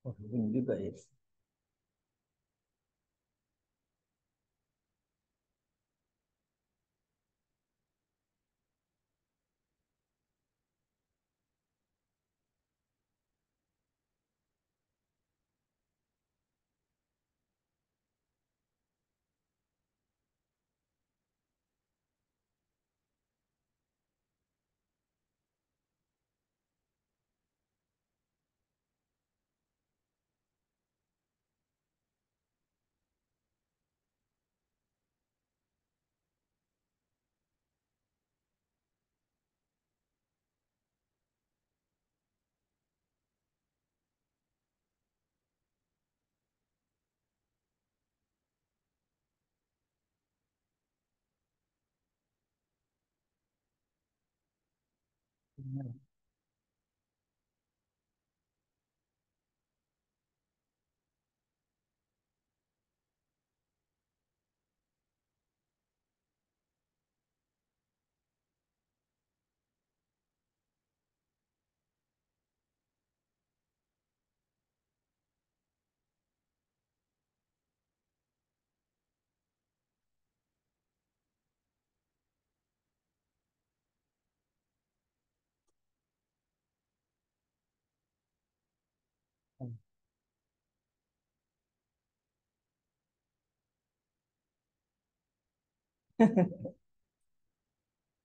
Oh, ini juga ya.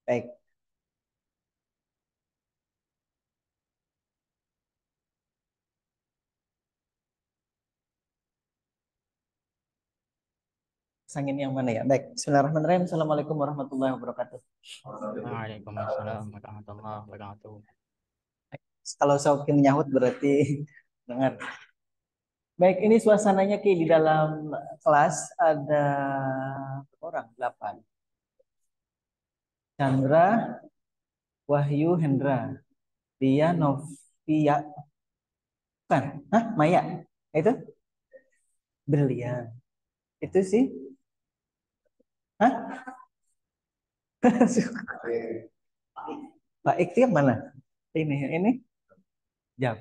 Baik, pasangin yang mana ya? Baik, Bismillahirrahmanirrahim. Assalamualaikum warahmatullahi wabarakatuh. Waalaikumsalam warahmatullahi wabarakatuh. Kalau saya nyahut berarti dengar. Baik, ini suasananya Ki di dalam kelas ada berapa orang? 8. Chandra, Wahyu, Hendra, Dia, Novia, bukan? Hah? Maya? Itu? Brilian. Itu sih? Hah? Pak Ikti yang mana? Ini jam.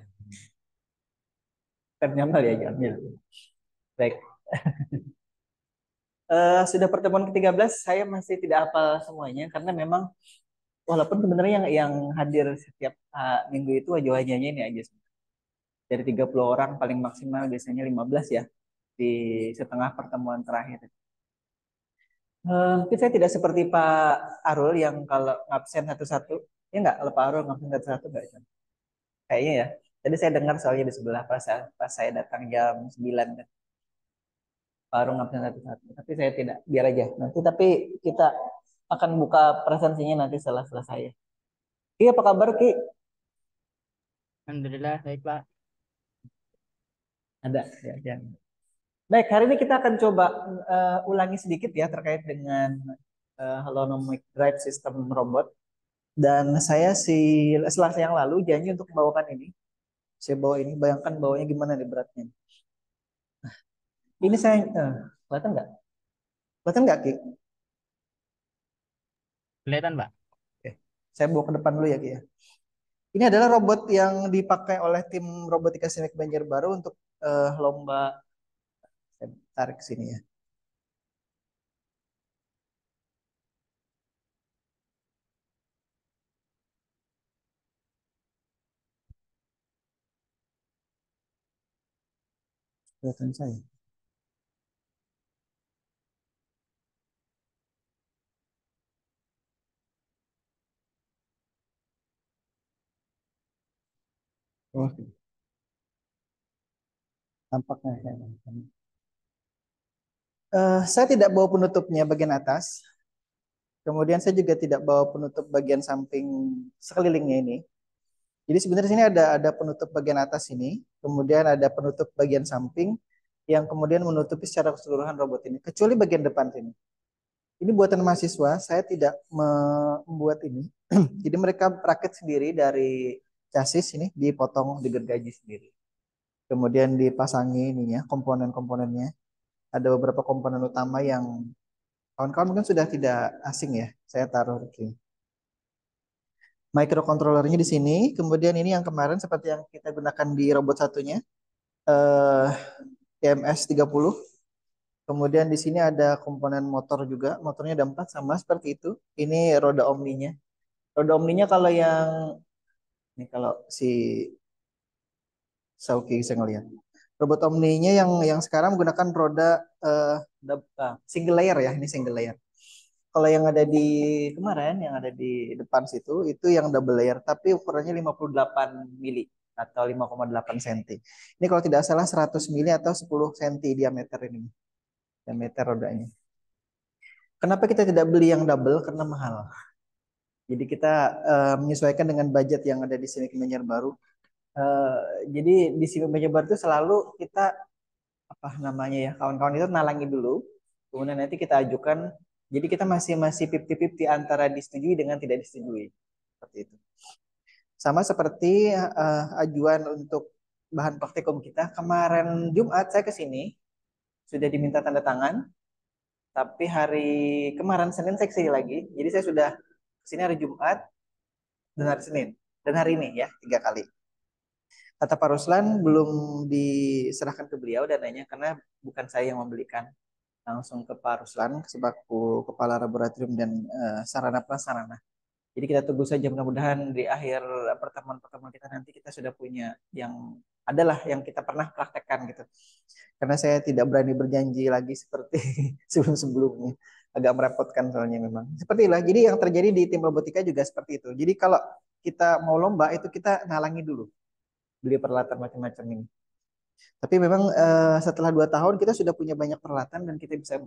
Ternyata ya jamnya. Baik. Sudah pertemuan ke-13, saya masih tidak hafal semuanya karena memang walaupun sebenarnya yang hadir setiap minggu itu wajah-wajahnya ini aja. Dari 30 orang paling maksimal biasanya 15 ya di setengah pertemuan terakhir. Mungkin saya tidak seperti Pak Arul yang kalau ngabsen satu-satu, ya enggak, kalau Pak Arul ngabsen satu-satu enggak? Kayaknya ya. Jadi saya dengar soalnya di sebelah pas saya datang jam 9 kan. Baru ngabsen satu-satu. Tapi saya tidak, biar aja. Nanti tapi kita akan buka presensinya nanti setelah selesai. Iya, apa kabar Ki? Alhamdulillah, baik Pak. Ada ya, jangan. Baik, hari ini kita akan coba ulangi sedikit ya terkait dengan holonomic drive system robot. Dan saya Selasa yang lalu janji untuk membawakan ini. Saya bawa ini, bayangkan bawanya gimana nih beratnya. Ini saya, kelihatan nggak? Kelihatan nggak Ki? Kelihatan Pak? Oke. Saya bawa ke depan dulu ya Ki ya. Ini adalah robot yang dipakai oleh tim robotika Simek Banjarbaru untuk lomba. Saya tarik ke sini ya. Kelihatan saya. Oh, tampaknya saya. Saya tidak bawa penutupnya bagian atas. Kemudian saya juga tidak bawa penutup bagian samping sekelilingnya ini. Jadi sebenarnya sini ada penutup bagian atas ini, kemudian ada penutup bagian samping yang kemudian menutupi secara keseluruhan robot ini, kecuali bagian depan sini. Ini buatan mahasiswa, saya tidak membuat ini. Jadi mereka rakit sendiri dari chassis ini, dipotong, digergaji sendiri. Kemudian dipasangi ininya, komponen-komponennya. Ada beberapa komponen utama yang kawan-kawan mungkin sudah tidak asing ya. Saya taruh di sini. Microcontrollernya di sini. Kemudian ini yang kemarin seperti yang kita gunakan di robot satunya. eh, EMS 30. Kemudian di sini ada komponen motor juga. Motornya ada 4 sama seperti itu. Ini roda omninya. Roda omninya kalau yang ini kalau si Sauki bisa ngelihat. Robot omninya yang sekarang menggunakan roda single layer ya, ini single layer. Kalau yang ada di kemarin, yang ada di depan situ, itu yang double layer, tapi ukurannya 58 mili atau 5,8 cm. Ini kalau tidak salah 100 mili atau 10 cm diameter ini, diameter rodanya. Kenapa kita tidak beli yang double? Karena mahal. Jadi kita menyesuaikan dengan budget yang ada di sini Banjarbaru. Jadi di sini Banjarbaru itu selalu kita apa namanya ya kawan-kawan itu nalangi dulu, kemudian nanti kita ajukan. Jadi kita masih masih 50-50 antara disetujui dengan tidak disetujui seperti itu. Sama seperti ajuan untuk bahan praktikum kita kemarin Jumat saya ke sini sudah diminta tanda tangan, tapi hari kemarin Senin saya kesini lagi. Jadi saya sudah kesini hari Jumat dan hari Senin dan hari ini ya 3 kali. Kata Pak Ruslan belum diserahkan ke beliau dananya karena bukan saya yang membelikan, langsung ke Pak Ruslan sebagai kepala laboratorium dan sarana prasarana. Jadi kita tunggu saja mudah-mudahan di akhir pertemuan-pertemuan kita nanti kita sudah punya yang adalah yang kita pernah praktekkan gitu. Karena saya tidak berani berjanji lagi seperti sebelum-sebelumnya. Agak merepotkan soalnya memang. Seperti itulah. Jadi yang terjadi di tim robotika juga seperti itu. Jadi kalau kita mau lomba itu kita nalangi dulu beli peralatan macam-macam ini. Tapi memang setelah 2 tahun kita sudah punya banyak peralatan dan kita bisa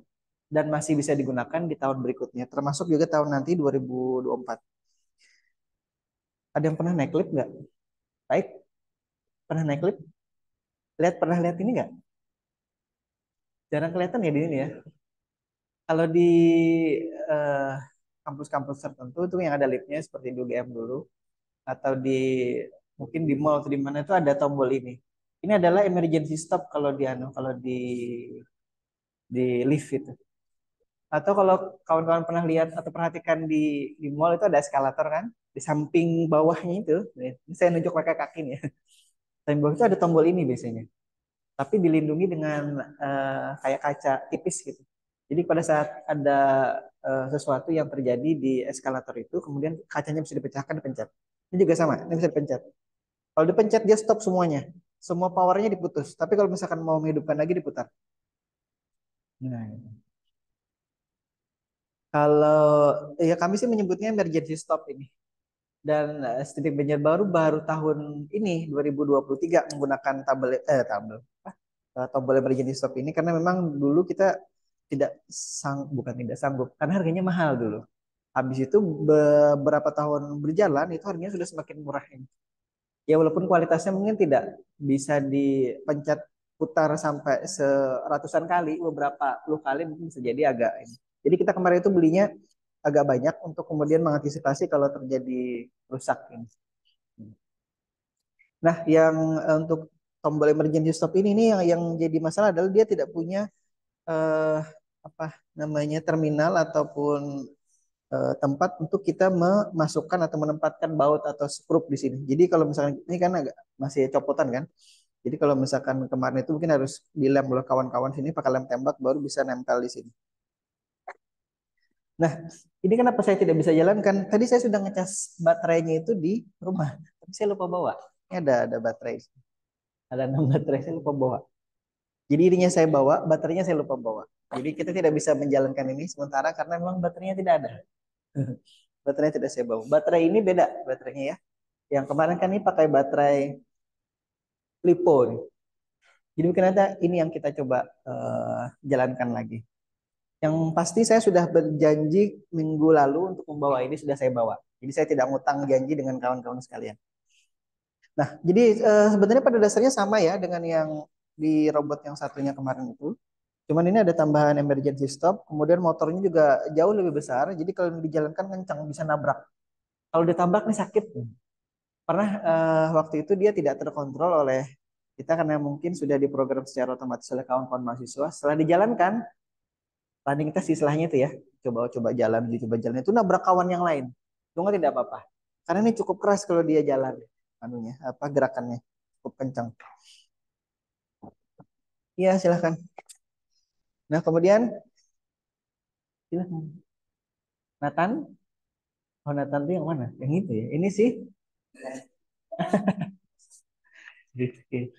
dan masih bisa digunakan di tahun berikutnya, termasuk juga tahun nanti 2024. Ada yang pernah naik lift nggak? Baik, pernah naik lift? Pernah lihat ini nggak? Jarang kelihatan ya di sini ya. Kalau di eh, kampus-kampus tertentu itu yang ada liftnya seperti di UGM dulu, atau di mungkin di mall atau di mana itu ada tombol ini. Ini adalah emergency stop kalau di kalau di lift itu. Atau kalau kawan-kawan pernah lihat atau perhatikan di mall itu ada eskalator kan, di samping bawahnya itu, ini saya nunjuk pakai kaki nih ya. Samping bawah itu ada tombol ini biasanya, tapi dilindungi dengan kayak kaca tipis gitu. Jadi pada saat ada sesuatu yang terjadi di eskalator itu, kemudian kacanya bisa dipecahkan, dipencet. Ini juga sama, ini bisa dipencet. Kalau dipencet dia stop semuanya, semua powernya diputus. Tapi kalau misalkan mau menghidupkan lagi diputar. Nah, kalau ya kami sih menyebutnya emergency stop ini. Dan Stitik Banjarbaru baru tahun ini 2023 menggunakan tombol emergency stop ini karena memang dulu kita bukan tidak sanggup karena harganya mahal dulu. Habis itu beberapa tahun berjalan itu harganya sudah semakin murah ini. Ya walaupun kualitasnya mungkin tidak bisa dipencet putar sampai seratusan kali, beberapa puluh kali mungkin bisa jadi agak ini. Jadi kita kemarin itu belinya agak banyak untuk kemudian mengantisipasi kalau terjadi rusak ini. Nah, yang untuk tombol emergency stop ini nih yang jadi masalah adalah dia tidak punya eh, apa namanya terminal ataupun tempat untuk kita memasukkan atau menempatkan baut atau skrup di sini. Jadi kalau misalkan ini kan agak masih copotan kan. Jadi kalau misalkan kemarin itu mungkin harus dilem oleh kawan-kawan sini pakai lem tembak baru bisa nempel di sini. Nah, ini kenapa saya tidak bisa jalankan? Tadi saya sudah ngecas baterainya itu di rumah, tapi saya lupa bawa. Ini ada baterai, ada 6 baterai saya lupa bawa. Jadi ininya saya bawa, baterainya saya lupa bawa. Jadi kita tidak bisa menjalankan ini sementara karena memang baterainya tidak ada. Baterainya tidak saya bawa. Baterai ini beda baterainya ya. Yang kemarin kan ini pakai baterai LiPo nih. Jadi mungkin ada ini yang kita coba jalankan lagi. Yang pasti saya sudah berjanji minggu lalu untuk membawa ini sudah saya bawa. Jadi saya tidak ngutang janji dengan kawan-kawan sekalian. Nah, jadi sebenarnya pada dasarnya sama ya dengan yang di robot yang satunya kemarin itu. Cuman ini ada tambahan emergency stop, kemudian motornya juga jauh lebih besar. Jadi kalau dijalankan kencang bisa nabrak. Kalau ditabrak nih sakit. Pernah waktu itu dia tidak terkontrol oleh kita karena mungkin sudah diprogram secara otomatis oleh kawan-kawan mahasiswa. Setelah dijalankan, running test istilahnya itu ya, coba-coba jalan, coba jalan itu nabrak kawan yang lain. Itu nggak tidak apa-apa. Karena ini cukup keras kalau dia jalan, anunya, apa gerakannya cukup kencang. Iya, silahkan. Nah, kemudian silahkan. Nathan, oh Nathan tuh yang mana? Yang itu ya. Ini sih Rizky.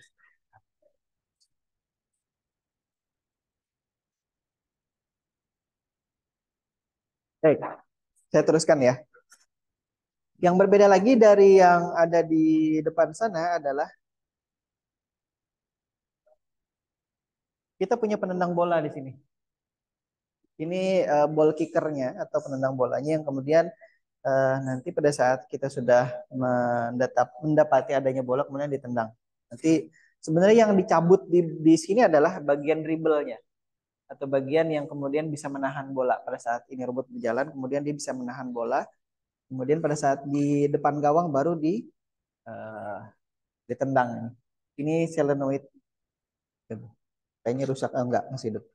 Baik, saya teruskan ya. Yang berbeda lagi dari yang ada di depan sana adalah kita punya penendang bola di sini. Ini ball kickernya atau penendang bolanya yang kemudian nanti pada saat kita sudah mendapati adanya bola kemudian ditendang. Nanti sebenarnya yang dicabut di sini adalah bagian dribblenya atau bagian yang kemudian bisa menahan bola pada saat ini robot berjalan, kemudian dia bisa menahan bola, kemudian pada saat di depan gawang baru eh, ditendang. Ini solenoid, kayaknya rusak, enggak masih hidup.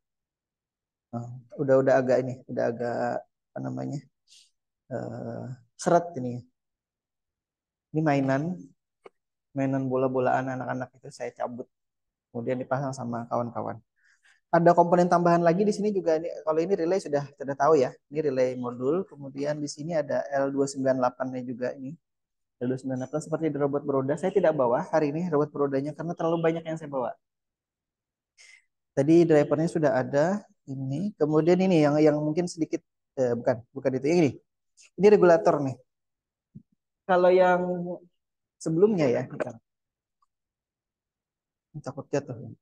Nah, udah agak ini, udah agak apa namanya eh, seret ini. Ini mainan bola-bolaan anak-anak itu saya cabut, kemudian dipasang sama kawan-kawan. Ada komponen tambahan lagi di sini juga. Ini kalau ini relay sudah tahu ya. Ini relay modul. Kemudian di sini ada L298-nya juga ini. L298 seperti di robot beroda. Saya tidak bawa hari ini robot berodanya karena terlalu banyak yang saya bawa. Tadi drivernya sudah ada ini. Kemudian ini yang mungkin sedikit bukan itu yang ini. Ini regulator nih. Kalau yang sebelumnya ya, takut jatuh.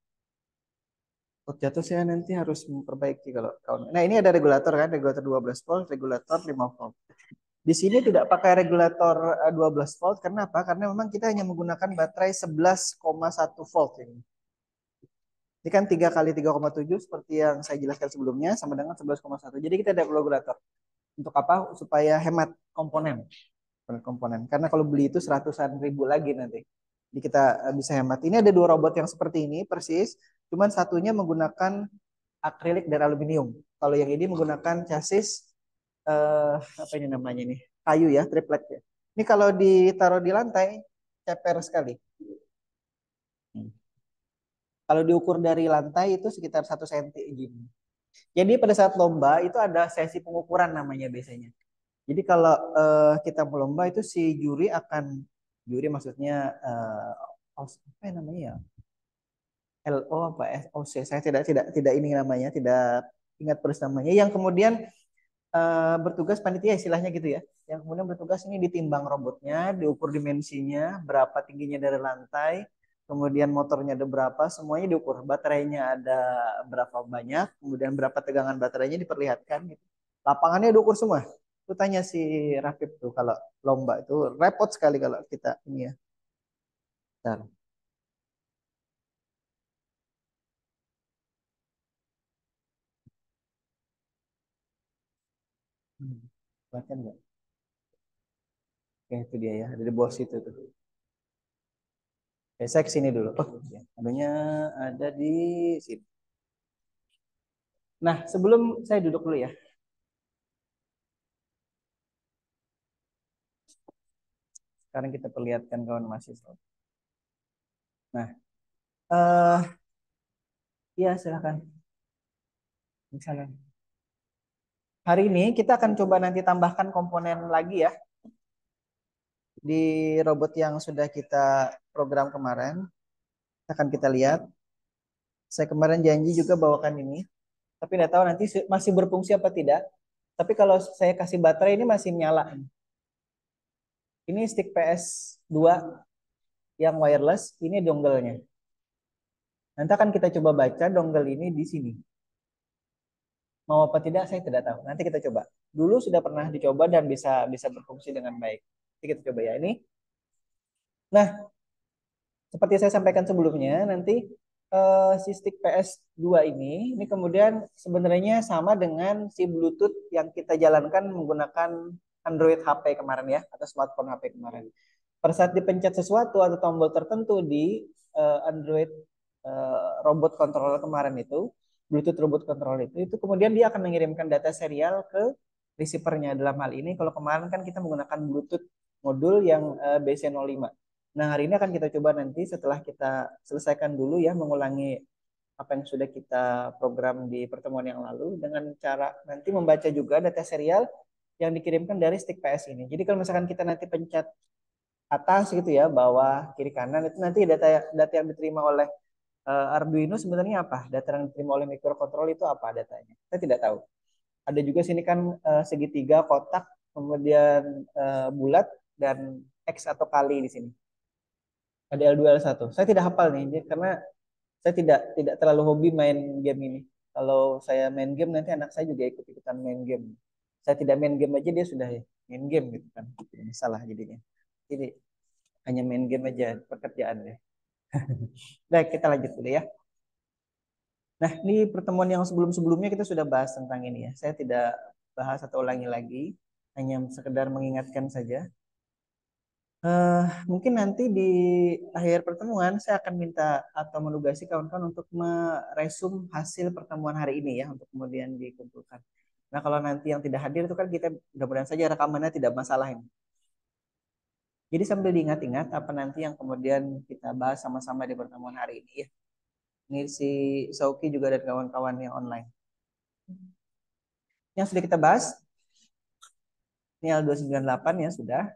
Takut jatuh saya nanti harus memperbaiki kalau tahun. Nah, ini ada regulator kan, regulator 12 volt, regulator 5 volt. Di sini tidak pakai regulator 12 volt. Kenapa? Karena memang kita hanya menggunakan baterai 11,1 volt ini. Ini kan 3 kali 3,7 seperti yang saya jelaskan sebelumnya sama dengan 11,1. Jadi kita ada regulator. Untuk apa? Supaya hemat komponen. Karena kalau beli itu seratusan ribu lagi nanti. Jadi kita bisa hemat. Ini ada dua robot yang seperti ini persis. Cuman satunya menggunakan akrilik dan aluminium. Kalau yang ini menggunakan chassis apa ini namanya ini? Kayu ya, triplek ya. Ini kalau ditaruh di lantai ceper sekali. Hmm. Kalau diukur dari lantai itu sekitar 1 cm gini. Jadi pada saat lomba itu ada sesi pengukuran namanya biasanya. Jadi kalau kita melomba itu si juri maksudnya apa yang namanya ya? LO apa SOC saya tidak ini namanya, tidak ingat persis namanya, yang kemudian bertugas panitia istilahnya gitu ya, yang kemudian bertugas ini ditimbang robotnya, diukur dimensinya berapa tingginya dari lantai, kemudian motornya ada berapa, semuanya diukur, baterainya ada berapa banyak, kemudian berapa tegangan baterainya diperlihatkan gitu. Lapangannya diukur semua. Itu tanya si Rafif tuh kalau lomba itu repot sekali kalau kita ini ya. Bentar. Baca nggak? Oke, itu dia ya, ada di bawah situ tuh. Oke, saya kesini dulu. Oh, ya. Anunya ada di sini. Nah, sebelum saya duduk dulu ya. Sekarang kita perlihatkan kawan mahasiswa. Nah, ya silakan. Misalnya. Hari ini kita akan coba nanti tambahkan komponen lagi ya di robot yang sudah kita program kemarin. Akan kita lihat. Saya kemarin janji juga bawakan ini, tapi tidak tahu nanti masih berfungsi apa tidak. Tapi kalau saya kasih baterai ini masih nyala. Ini stick PS2 yang wireless, ini dongle-nya. Nanti akan kita coba baca dongle ini di sini. Mau apa tidak saya tidak tahu. Nanti kita coba. Dulu sudah pernah dicoba dan bisa bisa berfungsi dengan baik. Nanti kita coba ya ini. Nah, seperti saya sampaikan sebelumnya, nanti si stick PS2 ini kemudian sebenarnya sama dengan si Bluetooth yang kita jalankan menggunakan Android HP kemarin ya, atau smartphone HP kemarin. Pada saat dipencet sesuatu atau tombol tertentu di Android robot controller kemarin itu, Bluetooth robot controller itu kemudian dia akan mengirimkan data serial ke receivernya. Dalam hal ini, kalau kemarin kan kita menggunakan Bluetooth modul yang BC05. Nah, hari ini akan kita coba nanti setelah kita selesaikan dulu ya mengulangi apa yang sudah kita program di pertemuan yang lalu dengan cara nanti membaca juga data serial yang dikirimkan dari stick PS ini. Jadi kalau misalkan kita nanti pencet atas gitu ya, bawah, kiri, kanan, itu nanti data data yang diterima oleh Arduino sebenarnya apa? Data yang diterima oleh microcontroller itu apa datanya? Kita tidak tahu. Ada juga sini kan segitiga, kotak, kemudian bulat dan X atau kali di sini. Ada L2, L1. Saya tidak hafal nih, karena saya tidak terlalu hobi main game ini. Kalau saya main game nanti anak saya juga ikut-ikutan main game. Saya tidak main game aja dia sudah main game gitu kan. Salah jadinya. Jadi hanya main game aja pekerjaan deh. Baik, kita lanjut dulu ya. Nah, ini pertemuan yang sebelum-sebelumnya kita sudah bahas tentang ini ya. Saya tidak bahas atau ulangi lagi, hanya sekedar mengingatkan saja. Mungkin nanti di akhir pertemuan saya akan minta atau menugasi kawan-kawan untuk meresum hasil pertemuan hari ini ya, untuk kemudian dikumpulkan. Nah, kalau nanti yang tidak hadir itu kan kita mudah-mudahan saja rekamannya tidak masalah ini. Jadi sambil diingat-ingat apa nanti yang kemudian kita bahas sama-sama di pertemuan hari ini ya. Ini si Sauki juga dan kawan-kawan yang online. Yang sudah kita bahas, ini L298 ya sudah.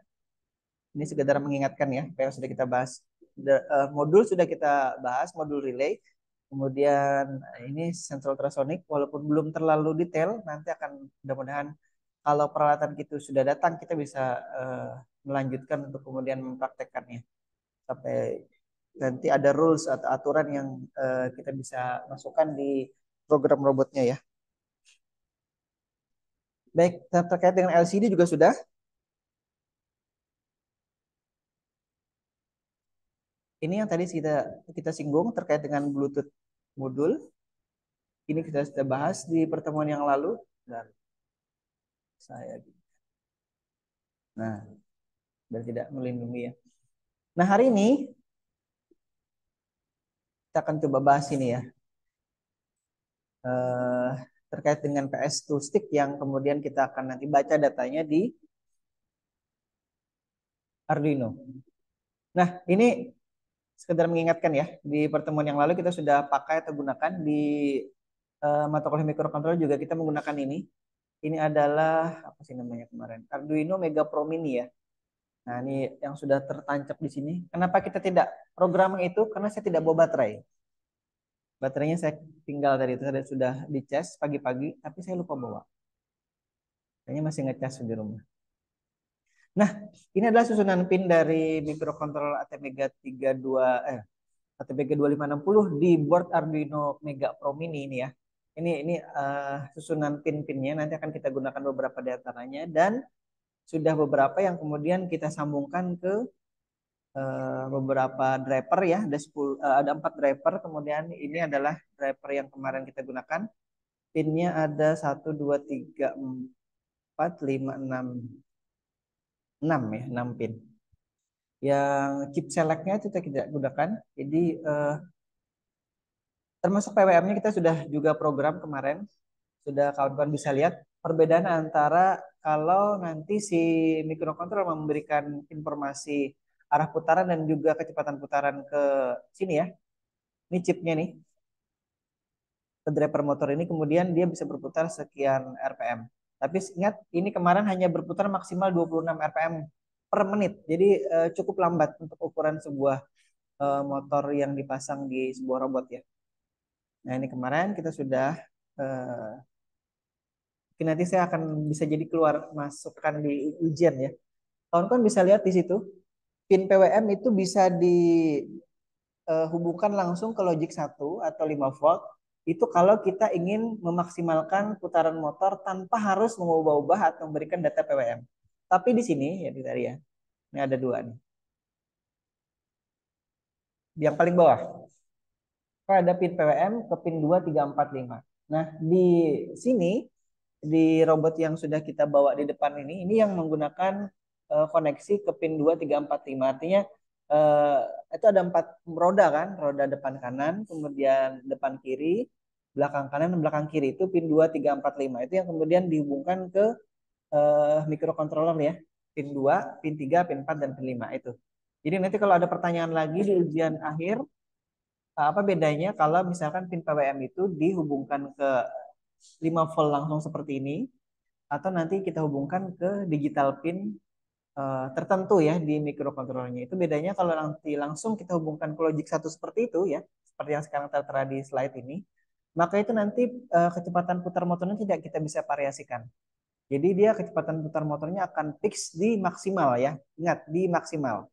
Ini sekedar mengingatkan ya, apa yang sudah kita bahas. Modul sudah kita bahas, modul relay. Kemudian ini sensor ultrasonic, walaupun belum terlalu detail, nanti akan mudah-mudahan kalau peralatan kita sudah datang, kita bisa melanjutkan untuk kemudian mempraktekkannya. Sampai nanti ada rules atau aturan yang kita bisa masukkan di program robotnya ya. Baik, terkait dengan LCD juga sudah. Ini yang tadi kita singgung terkait dengan Bluetooth modul. Ini kita sudah bahas di pertemuan yang lalu. Dan saya, nah, biar tidak melindungi ya. Nah, hari ini kita akan coba bahas ini ya. Eh, Terkait dengan PS2 stick yang kemudian kita akan nanti baca datanya di Arduino. Nah, ini sekedar mengingatkan ya, di pertemuan yang lalu kita sudah pakai atau gunakan di mata kuliah microcontroller juga kita menggunakan ini. Ini adalah apa sih namanya kemarin? Arduino Mega Pro Mini ya. Nah, ini yang sudah tertancap di sini. Kenapa kita tidak programming itu? Karena saya tidak bawa baterai. Baterainya saya tinggal dari itu, saya sudah dicas pagi-pagi, tapi saya lupa bawa. Kayaknya masih ngecas di rumah. Nah, ini adalah susunan pin dari microcontroller ATmega 2560 di board Arduino Mega Pro Mini ini ya. Ini susunan pin-pinnya nanti akan kita gunakan beberapa di antaranya dan sudah beberapa yang kemudian kita sambungkan ke beberapa driver ya. Ada 4 driver, kemudian ini adalah driver yang kemarin kita gunakan. Pinnya ada 1 2 3 4 5 6 6 ya, 6 pin. Yang chip selectnya itu kita tidak gunakan. Jadi termasuk PWM-nya kita sudah juga program kemarin. Sudah kawan-kawan bisa lihat perbedaan antara kalau nanti si microcontroller memberikan informasi arah putaran dan juga kecepatan putaran ke sini ya. Ini chipnya nih. Ke driver motor ini kemudian dia bisa berputar sekian RPM. Tapi ingat ini kemarin hanya berputar maksimal 26 RPM per menit. Jadi cukup lambat untuk ukuran sebuah motor yang dipasang di sebuah robot ya. Nah, ini kemarin kita sudah mungkin nanti saya akan bisa jadi keluar masukkan di ujian ya. Kawan-kawan bisa lihat di situ pin PWM itu bisa dihubungkan langsung ke logic 1 atau 5 volt. Itu kalau kita ingin memaksimalkan putaran motor tanpa harus mengubah-ubah atau memberikan data PWM. Tapi di sini ya di tadi ya. Ini ada 2 nih. Yang paling bawah. Ada pin PWM ke pin 2 3 4 5. Nah, di sini di robot yang sudah kita bawa di depan ini yang menggunakan koneksi ke pin 2 3 4 5. Artinya uh, itu ada 4 roda kan, roda depan kanan, kemudian depan kiri, belakang kanan dan belakang kiri itu pin 2 3 4 5. Itu yang kemudian dihubungkan ke microcontroller ya. Pin 2, pin 3, pin 4 dan pin 5 itu. Jadi nanti kalau ada pertanyaan lagi di ujian akhir Apa bedanya kalau misalkan pin PWM itu dihubungkan ke 5 volt langsung seperti ini, atau nanti kita hubungkan ke digital pin tertentu ya di microcontrollernya. Itu bedanya kalau nanti langsung kita hubungkan ke logic satu seperti itu ya, seperti yang sekarang tertera di slide ini, maka itu nanti kecepatan putar motornya tidak kita bisa variasikan. Jadi dia kecepatan putar motornya akan fix di maksimal ya. Ingat, di maksimal.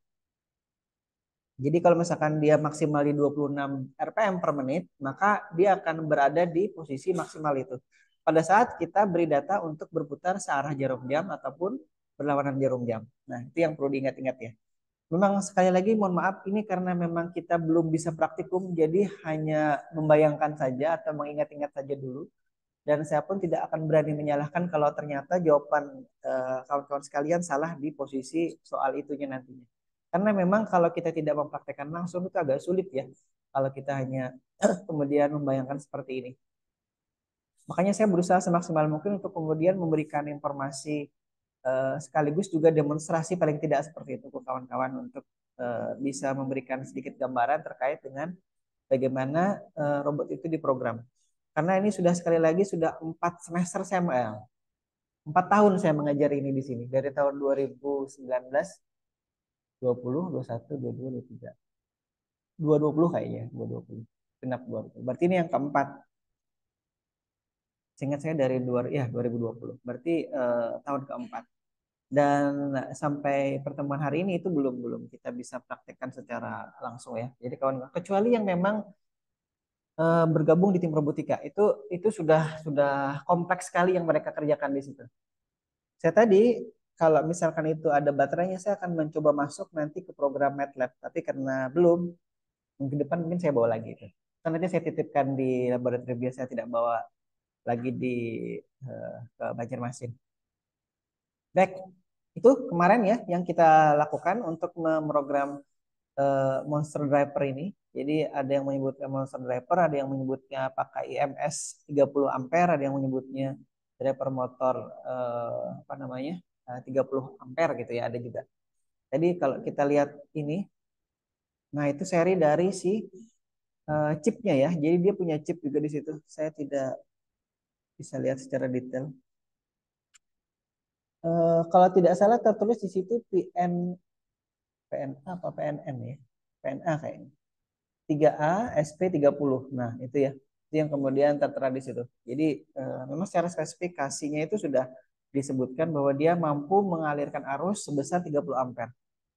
Jadi kalau misalkan dia maksimal di 26 RPM per menit, maka dia akan berada di posisi maksimal itu. Pada saat kita beri data untuk berputar searah jarum jam ataupun berlawanan jarum jam. Nah, itu yang perlu diingat-ingat ya. Memang sekali lagi mohon maaf ini karena memang kita belum bisa praktikum, jadi hanya membayangkan saja atau mengingat-ingat saja dulu. Dan saya pun tidak akan berani menyalahkan kalau ternyata jawaban kawan-kawan sekalian salah di posisi soal itunya nantinya. Karena memang kalau kita tidak mempraktekkan langsung itu agak sulit ya. Kalau kita hanya kemudian membayangkan seperti ini. Makanya saya berusaha semaksimal mungkin untuk kemudian memberikan informasi sekaligus juga demonstrasi paling tidak seperti itu ke kawan-kawan untuk bisa memberikan sedikit gambaran terkait dengan bagaimana robot itu diprogram. Karena ini sudah sekali lagi sudah 4 semester saya 4 tahun saya mengajar ini di sini dari tahun 2019, 20, 21, 22, 23, 2020 kayaknya, 2020. Genap 2020. Berarti ini yang keempat. Seingat saya dari 2020. Berarti tahun keempat. Dan sampai pertemuan hari ini itu belum belum kita bisa praktekkan secara langsung ya. Jadi kawan kecuali yang memang bergabung di tim robotika itu sudah kompleks sekali yang mereka kerjakan di situ. Saya tadi kalau misalkan itu ada baterainya saya akan mencoba masuk nanti ke program MATLAB, tapi karena belum, mungkin depan mungkin saya bawa lagi itu. Kan nanti saya titipkan di laboratorium biasa, saya tidak bawa lagi di ke Banjarmasin. Baik, itu kemarin ya yang kita lakukan untuk memprogram monster driver ini. Jadi ada yang menyebutnya monster driver, ada yang menyebutnya pakai IMS 30 ampere, ada yang menyebutnya driver motor apa namanya 30 ampere gitu ya, ada juga. Jadi kalau kita lihat ini, nah itu seri dari si chipnya ya. Jadi dia punya chip juga di situ. Saya tidak bisa lihat secara detail. Kalau tidak salah tertulis di situ PNA apa PNN ya? PNA kayaknya. 3A SP30. Nah, itu ya. Itu yang kemudian tertera di situ. Jadi memang secara spesifikasinya itu sudah disebutkan bahwa dia mampu mengalirkan arus sebesar 30 ampere.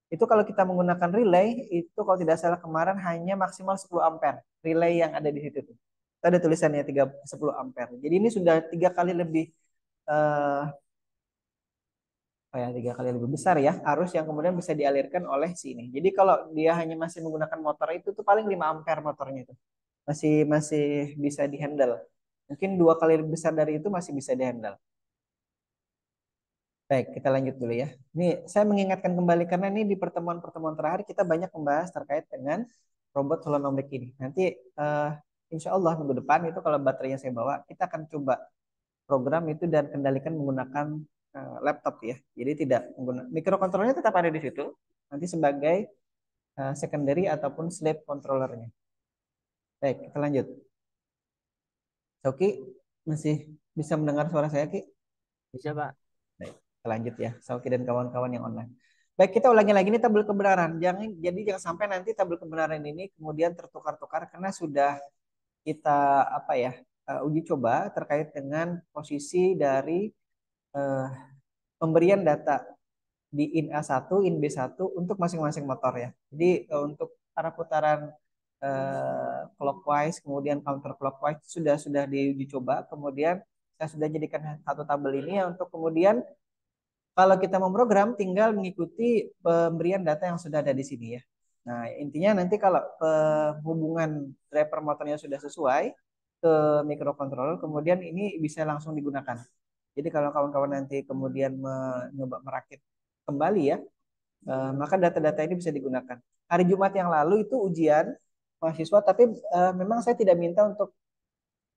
Itu kalau kita menggunakan relay, itu kalau tidak salah kemarin hanya maksimal 10 ampere. Relay yang ada di situ tuh. Itu ada tulisannya 10 ampere. Jadi ini sudah 3 kali lebih eh, kayak 3 kali lebih besar ya arus yang kemudian bisa dialirkan oleh sini. Jadi kalau dia hanya masih menggunakan motor itu tuh paling 5 ampere motornya itu. Masih masih bisa dihandle. Mungkin 2 kali lebih besar dari itu masih bisa dihandle. Baik, kita lanjut dulu ya. Ini saya mengingatkan kembali karena ini di pertemuan-pertemuan terakhir kita banyak membahas terkait dengan robot holonomik ini. Nanti insya Allah minggu depan itu kalau baterainya saya bawa, kita akan coba program itu dan kendalikan menggunakan laptop ya. Jadi tidak menggunakan mikrokontrolernya tetap ada di situ. Nanti sebagai secondary ataupun slave controllernya. Baik, kita lanjut. Oke, masih bisa mendengar suara saya, Ki? Bisa, Pak. Baik, kita lanjut ya. Sauki dan kawan-kawan yang online. Baik, kita ulangi lagi ini tabel kebenaran. Jangan sampai nanti tabel kebenaran ini kemudian tertukar-tukar karena sudah kita apa ya uji coba terkait dengan posisi dari eh, pemberian data di in A1, in B1 untuk masing-masing motor ya. Jadi untuk arah putaran clockwise kemudian counter clockwise sudah diuji coba. Kemudian saya sudah jadikan satu tabel ini ya untuk kemudian kalau kita memprogram tinggal mengikuti pemberian data yang sudah ada di sini ya. Nah, intinya nanti kalau hubungan driver motornya sudah sesuai ke microcontroller, kemudian ini bisa langsung digunakan. Jadi kalau kawan-kawan nanti kemudian mencoba merakit kembali ya, maka data-data ini bisa digunakan. Hari Jumat yang lalu itu ujian mahasiswa, tapi memang saya tidak minta untuk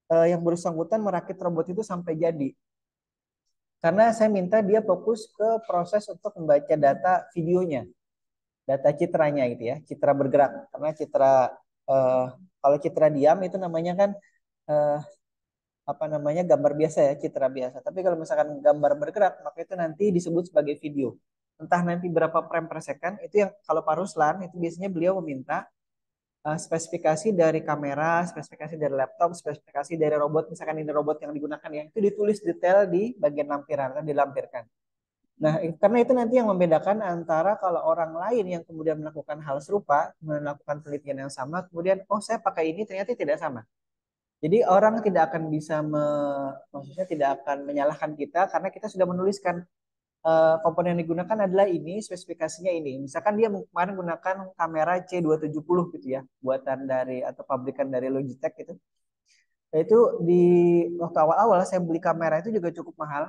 yang bersangkutan merakit robot itu sampai jadi. Karena saya minta dia fokus ke proses untuk membaca data videonya, data citranya gitu ya, citra bergerak. Karena citra eh, Kalau citra diam itu namanya kan eh, apa namanya gambar biasa ya, citra biasa. Tapi kalau misalkan gambar bergerak, maka itu nanti disebut sebagai video. Entah nanti berapa frame per second, itu yang kalau Pak Ruslan itu biasanya beliau meminta spesifikasi dari kamera, spesifikasi dari laptop, spesifikasi dari robot, misalkan ini robot yang digunakan ya, itu ditulis detail di bagian lampiran, kan dilampirkan. Nah, karena itu nanti yang membedakan antara kalau orang lain yang kemudian melakukan hal serupa, melakukan penelitian yang sama, kemudian, oh saya pakai ini, ternyata tidak sama. Jadi orang tidak akan bisa, maksudnya tidak akan menyalahkan kita karena kita sudah menuliskan komponen yang digunakan adalah ini, spesifikasinya ini. Misalkan dia kemarin menggunakan kamera C270 gitu ya, buatan dari atau pabrikan dari Logitech gitu. Nah, itu di waktu awal-awal saya beli kamera itu juga cukup mahal,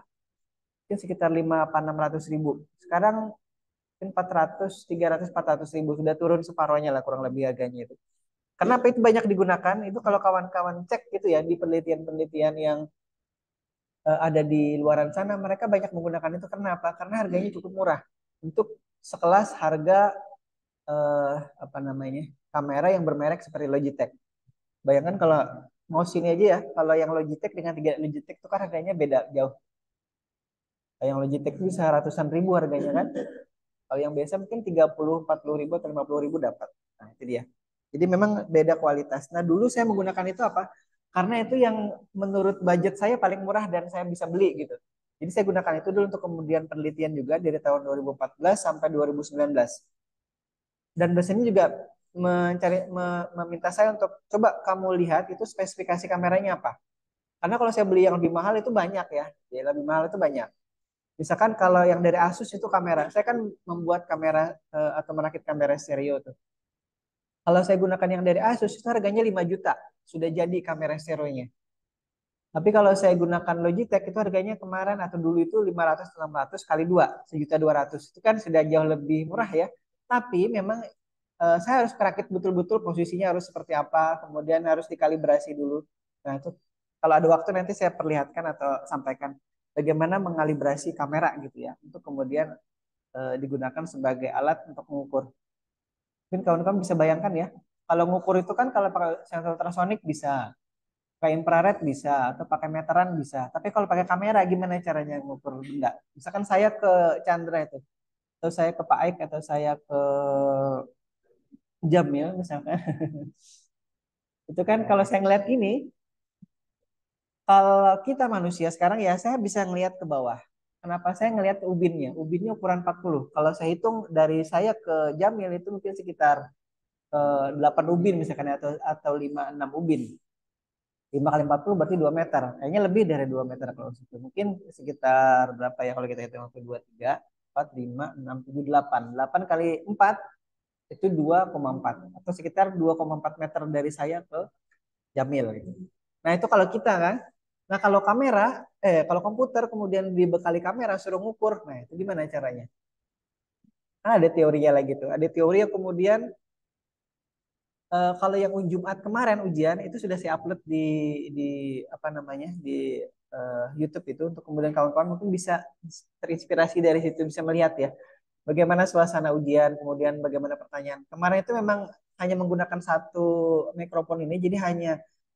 mungkin sekitar 5-600 ribu. Sekarang mungkin 400, 300, 400 ribu, sudah turun separohnya lah kurang lebih harganya itu. Kenapa itu banyak digunakan? Itu kalau kawan-kawan cek gitu ya di penelitian-penelitian yang ada di luaran sana, mereka banyak menggunakan itu. Kenapa? Karena harganya cukup murah untuk sekelas harga eh, apa namanya kamera yang bermerek seperti Logitech. Bayangkan kalau mau sini aja ya, kalau yang Logitech dengan tiga Logitech itu kan harganya beda jauh. Yang Logitech itu bisa ratusan ribu harganya kan. Kalau yang biasa mungkin 30, 40 ribu atau 50 ribu dapat. Nah itu dia. Jadi memang beda kualitas. Nah dulu saya menggunakan itu apa? Karena itu yang menurut budget saya paling murah dan saya bisa beli gitu. Jadi saya gunakan itu dulu untuk kemudian penelitian juga dari tahun 2014 sampai 2019. Dan dosennya juga meminta saya untuk coba kamu lihat itu spesifikasi kameranya apa. Karena kalau saya beli yang lebih mahal itu banyak ya. Ya lebih mahal itu banyak. Misalkan kalau yang dari Asus itu kamera, saya kan membuat kamera atau merakit kamera stereo tuh. Kalau saya gunakan yang dari Asus itu harganya 5 juta, sudah jadi kamera stereonya. Tapi kalau saya gunakan Logitech itu harganya kemarin atau dulu itu 500-600 kali 2, 1.200.000. Itu kan sudah jauh lebih murah ya. Tapi memang saya harus kerakit betul-betul posisinya harus seperti apa, kemudian harus dikalibrasi dulu. Nah itu kalau ada waktu nanti saya perlihatkan atau sampaikan bagaimana mengalibrasi kamera gitu ya, untuk kemudian digunakan sebagai alat untuk mengukur. Mungkin kawan-kawan bisa bayangkan ya, kalau mengukur itu kan kalau pakai sensor ultrasonik bisa, pakai infrared bisa, atau pakai meteran bisa. Tapi kalau pakai kamera gimana caranya mengukur benda? Misalkan saya ke Chandra itu, atau saya ke Pak Aik, atau saya ke Jamil misalkan. Itu kan kalau saya ngeliat ini, kalau kita manusia sekarang ya saya bisa ngelihat ke bawah. Kenapa saya ngelihat ubinnya? Ubinnya ukuran 40. Kalau saya hitung dari saya ke Jamil itu mungkin sekitar 8 ubin misalkan ya, atau 5-6 ubin. 5 kali 40 berarti 2 meter. Kayaknya lebih dari 2 meter kalau situ. Mungkin sekitar berapa ya kalau kita hitung 2, 3, 4, 5, 6, 7, 8. 8 kali 4 itu 2,4 atau sekitar 2,4 meter dari saya ke Jamil gitu. Nah, itu kalau kita kan. Nah, kalau kamera, kalau komputer kemudian dibekali kamera suruh ngukur. Nah, itu gimana caranya? Nah, ada teorinya lagi tuh. Ada teori yang kemudian kalau yang Jumat kemarin ujian itu sudah saya upload di apa namanya di YouTube itu untuk kemudian kawan-kawan mungkin bisa terinspirasi dari situ bisa melihat ya bagaimana suasana ujian kemudian bagaimana pertanyaan. Kemarin itu memang hanya menggunakan satu mikrofon ini jadi hanya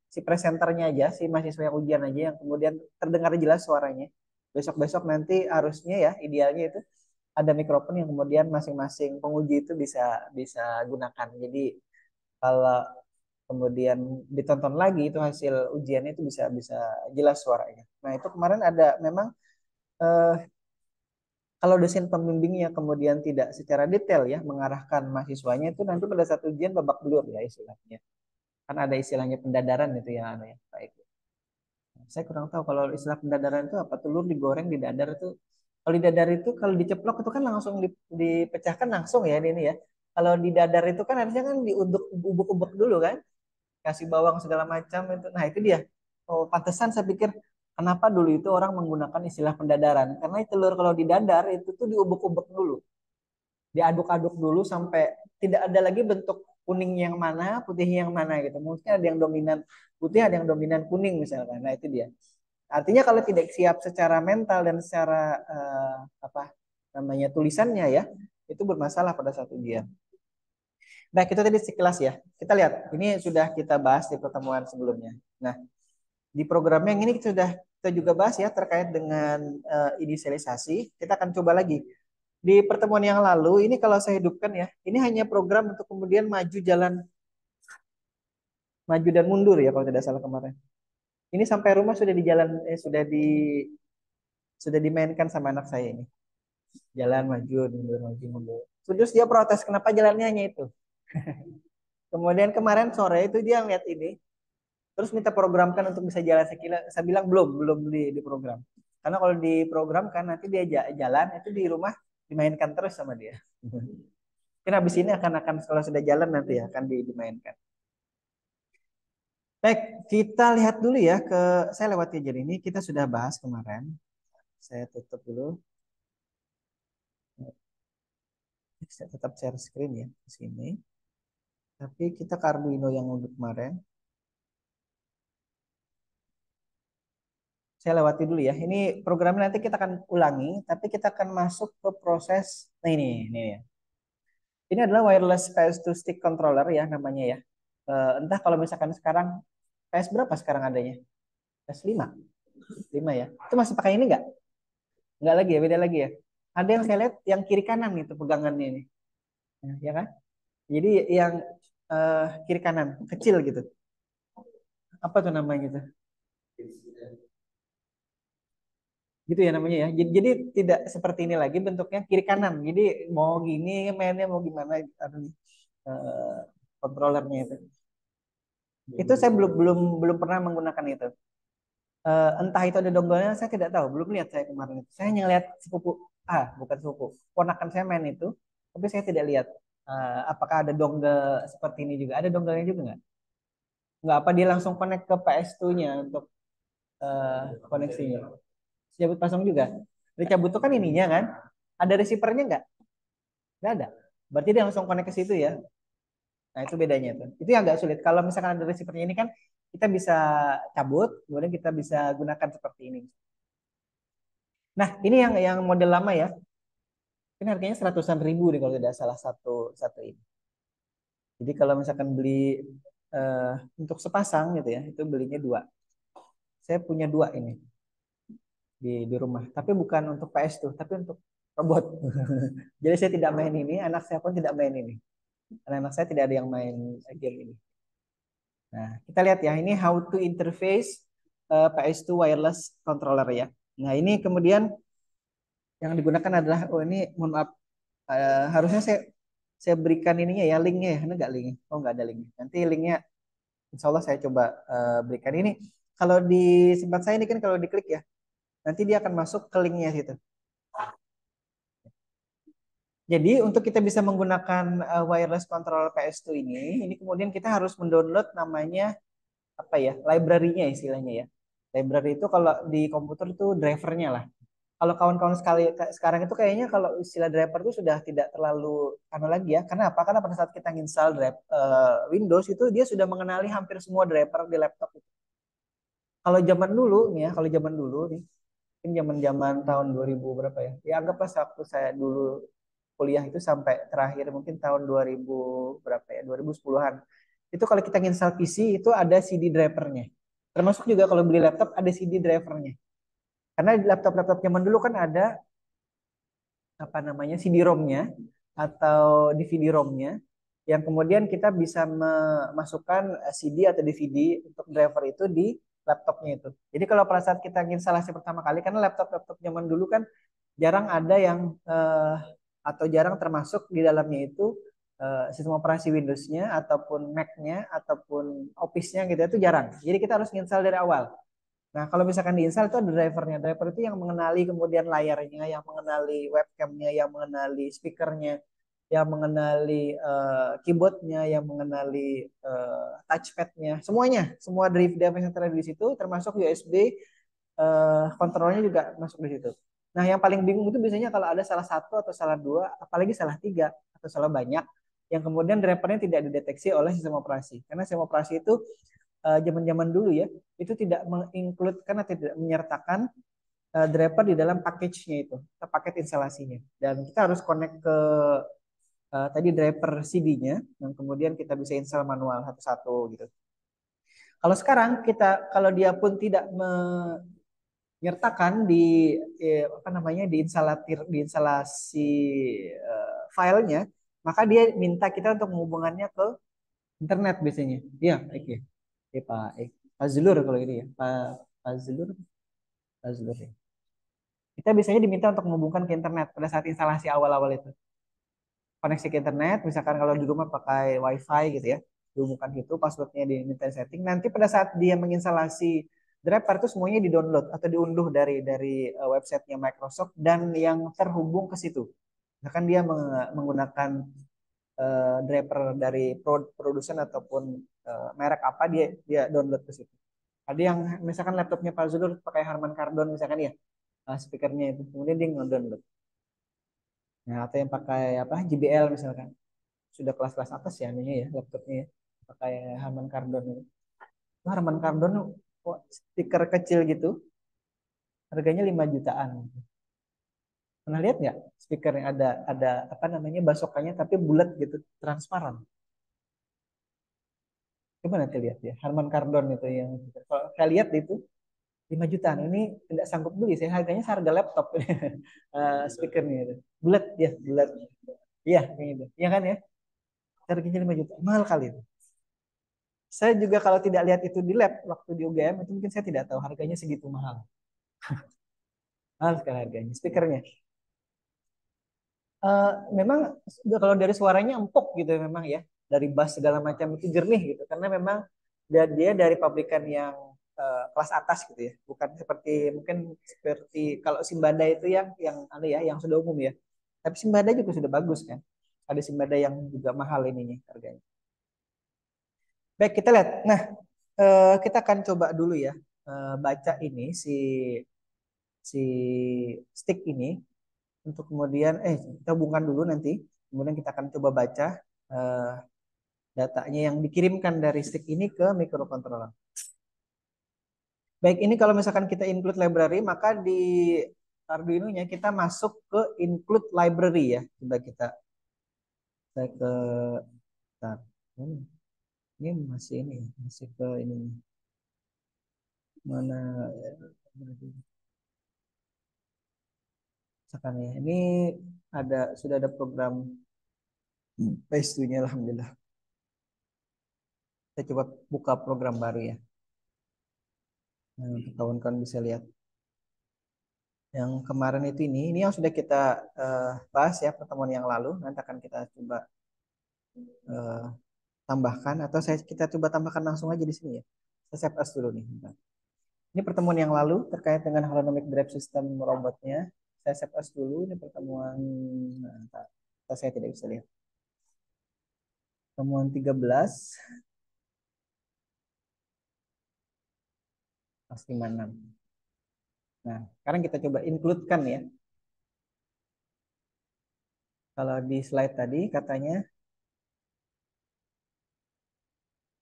si presenternya aja si mahasiswa yang ujian aja yang kemudian terdengar jelas suaranya. Besok-besok nanti harusnya ya idealnya itu ada mikrofon yang kemudian masing-masing penguji itu bisa bisa gunakan. Jadi kalau kemudian ditonton lagi itu hasil ujiannya itu bisa bisa jelas suaranya. Nah itu kemarin ada memang eh, kalau dosen pembimbingnya kemudian tidak secara detail ya mengarahkan mahasiswanya itu nanti pada saat ujian babak belur ya istilahnya. Kan ada istilahnya pendadaran itu yang aneh ya. Baik. Saya kurang tahu kalau istilah pendadaran itu apa telur digoreng di dadar itu. Kalau di dadar itu kalau diceplok itu kan langsung dipecahkan langsung ya ini ya. Kalau di dadar itu kan harusnya kan diuduk ubuk-ubuk dulu kan kasih bawang segala macam itu. Nah, itu dia. Oh, pantesan saya pikir kenapa dulu itu orang menggunakan istilah pendadaran. Karena telur kalau didadar itu tuh diubek-ubek dulu. Diaduk-aduk dulu sampai tidak ada lagi bentuk kuning yang mana, putih yang mana gitu. Mungkin ada yang dominan putih, ada yang dominan kuning misalkan. Nah, itu dia. Artinya kalau tidak siap secara mental dan secara apa namanya tulisannya ya, itu bermasalah pada saat ujian. Baik, itu tadi sekilas ya. Kita kita lihat, ini sudah kita bahas di pertemuan sebelumnya. Nah, di program yang ini sudah kita juga bahas ya terkait dengan inisialisasi. Kita akan coba lagi. Di pertemuan yang lalu, ini kalau saya hidupkan ya, ini hanya program untuk kemudian maju dan mundur ya kalau tidak salah kemarin. Ini sampai rumah sudah di jalan, sudah dimainkan sama anak saya ini. Jalan maju, mundur, maju, mundur. Terus dia protes, kenapa jalannya hanya itu? Kemudian kemarin sore itu dia ngeliat ini, terus minta programkan untuk bisa jalan. Saya bilang belum di program. Karena kalau diprogramkan nanti dia jalan itu di rumah dimainkan terus sama dia. Mungkin habis ini akan kalau sudah jalan nanti ya akan dimainkan. Baik, kita lihat dulu ya saya lewati aja ini kita sudah bahas kemarin. Saya tutup dulu. Saya tetap share screen ya di sini. Tapi kita ke Arduino yang untuk kemarin. Saya lewati dulu ya. Ini programnya nanti kita akan ulangi, tapi kita akan masuk ke proses. Nah ini ya. Ini adalah wireless PS2 stick controller ya namanya ya. Entah kalau misalkan sekarang PS berapa sekarang adanya? PS 5. 5 ya. Itu masih pakai ini nggak? Nggak lagi ya, beda lagi ya. Ada yang saya lihat yang kiri kanan itu pegangannya ini. Ya kan? Jadi yang kiri kanan kecil gitu. Apa tuh namanya gitu? Gitu ya namanya ya. Jadi tidak seperti ini lagi bentuknya kiri kanan. Jadi mau gini mainnya mau gimana kontrolernya itu. Itu saya belum pernah menggunakan itu. Entah itu ada dongle-nya saya tidak tahu, belum lihat saya kemarin itu. Saya hanya lihat sepupu, bukan sepupu, ponakan saya main itu, tapi saya tidak lihat apakah ada dongle seperti ini juga. Ada dongle-nya juga nggak? Nggak, apa dia langsung connect ke PS2-nya untuk koneksinya. Cabut pasang juga. Dicabut itu kan ininya kan, ada receiver-nya nggak? Nggak ada. Berarti dia langsung connect ke situ ya. Nah, itu bedanya tuh. Itu yang agak sulit. Kalau misalkan ada receiver-nya ini kan kita bisa cabut, kemudian kita bisa gunakan seperti ini. Nah, ini yang model lama ya. Ini harganya 100-an ribu nih kalau tidak salah satu ini. Jadi kalau misalkan beli uh, untuk sepasang gitu ya, itu belinya dua. Saya punya dua ini di rumah. Tapi bukan untuk PS tuh, tapi untuk robot. Jadi saya tidak main ini, anak saya pun tidak main ini. Karena anak saya tidak ada yang main game ini. Nah, kita lihat ya, ini how to interface PS2 wireless controller ya. Nah, ini kemudian yang digunakan adalah, oh ini mohon maaf, harusnya saya berikan ininya ya, linknya ya, ada nggak linknya? Oh nggak ada linknya. Nanti linknya, insya Allah saya coba berikan ini. Kalau di tempat saya ini kan kalau diklik ya, nanti dia akan masuk ke linknya situ. Jadi untuk kita bisa menggunakan wireless controller PS2 ini kemudian kita harus mendownload namanya apa ya, library-nya istilahnya ya. Library itu kalau di komputer itu drivernya lah. Kalau kawan-kawan sekali sekarang itu kayaknya kalau istilah driver itu sudah tidak terlalu anu lagi ya. Karena apa? Karena pada saat kita install Windows itu dia sudah mengenali hampir semua driver di laptop itu. Kalau zaman dulu nih ya, kalau zaman dulu nih, mungkin zaman-zaman tahun 2000 berapa ya? Ya anggaplah waktu saya dulu kuliah itu sampai terakhir mungkin tahun 2000 berapa ya? 2010-an. Itu kalau kita install PC itu ada CD drivernya. Termasuk juga kalau beli laptop ada CD drivernya. Karena di laptop-laptop zaman dulu kan ada apa namanya CD-ROM-nya atau DVD-ROM-nya yang kemudian kita bisa memasukkan CD atau DVD untuk driver itu di laptopnya itu. Jadi kalau pada saat kita instalasi pertama kali, karena laptop-laptop zaman dulu kan jarang ada yang atau jarang termasuk di dalamnya itu sistem operasi Windows-nya ataupun Mac-nya ataupun Office-nya gitu itu jarang. Jadi kita harus install dari awal. Nah, kalau misalkan diinstal itu ada drivernya. Driver itu yang mengenali kemudian layarnya, yang mengenali webcamnya, yang mengenali speakernya, yang mengenali keyboardnya, yang mengenali touchpadnya, semuanya, semua device yang terada di situ, termasuk USB kontrolnya juga masuk di situ. Nah, yang paling bingung itu biasanya kalau ada salah satu atau salah dua, apalagi salah tiga atau salah banyak, yang kemudian drivernya tidak dideteksi oleh sistem operasi. Karena sistem operasi itu zaman-zaman dulu ya, itu tidak menginclude karena tidak menyertakan driver di dalam package-nya itu, paket instalasinya. Dan kita harus connect ke tadi driver CD-nya, dan kemudian kita bisa install manual satu-satu gitu. Kalau sekarang kita, kalau dia pun tidak menyertakan di apa namanya di instalasi filenya, maka dia minta kita untuk menghubungkannya ke internet biasanya. Iya, oke. Pak Fazlur kalau ini ya, Fazlur, Fazlur ya. Kita biasanya diminta untuk menghubungkan ke internet pada saat instalasi awal-awal itu. Koneksi ke internet, misalkan kalau di rumah pakai WiFi gitu ya, dihubungkan itu, passwordnya diminta setting. Nanti pada saat dia menginstalasi driver itu semuanya di-download atau diunduh dari websitenya Microsoft dan yang terhubung ke situ. Misalkan dia menggunakan driver dari produsen ataupun merek apa, dia dia download ke situ. Ada yang misalkan laptopnya Pak Zulur pakai Harman Kardon misalkan ya, speakernya itu, kemudian dia nge-download. Nah, atau yang pakai apa JBL misalkan, sudah kelas-kelas atas ya ininya ya laptopnya ya, pakai Harman Kardon itu. Nah, Harman Kardon speaker kecil gitu, harganya 5 jutaan. Pernah lihat nggak speaker yang ada apa namanya basokannya tapi bulat gitu, transparan. Coba nanti lihat ya, Harman Kardon itu yang kalau saya lihat itu 5 jutaan. Ini tidak sanggup beli, saya harganya seharga laptop speakernya itu. Bulat ya, bulat. Iya, kayak gitu. Iya kan ya? Harganya 5 juta. Mahal kali itu. Saya juga kalau tidak lihat itu di lab waktu di UGM itu mungkin saya tidak tahu harganya segitu mahal. Mahal sekali harganya. Speakernya. Memang kalau dari suaranya empuk gitu ya, memang ya, dari bass segala macam itu jernih gitu karena memang dia dari pabrikan yang kelas atas gitu ya, bukan seperti mungkin seperti kalau Simbada itu yang ada ya yang sudah umum ya, tapi Simbada juga sudah bagus kan, ada Simbada yang juga mahal ininya harganya. Baik, kita lihat. Nah, kita akan coba dulu ya, baca ini si stick ini untuk kemudian kita hubungkan dulu nanti, kemudian kita akan coba baca eh, datanya yang dikirimkan dari stick ini ke microcontroller. Baik, ini kalau misalkan kita include library, maka di Arduino-nya kita masuk ke include library ya. Coba saya ke bentar. Ini masih ini, masih ke ini mana misalkan ya. Ini sudah ada program PS2-nya alhamdulillah. Saya coba buka program baru ya. Nah, kawan-kawan bisa lihat. Yang kemarin itu ini yang sudah kita bahas ya pertemuan yang lalu. Nanti akan kita coba eh, tambahkan atau kita coba tambahkan langsung aja di sini ya. Saya save as dulu nih. Bentar. Ini pertemuan yang lalu terkait dengan holonomic drive system robotnya. Saya save as dulu. Ini pertemuan, saya tidak bisa lihat. Pertemuan 13 pas 56. Nah, sekarang kita coba include-kan ya. Kalau di slide tadi katanya,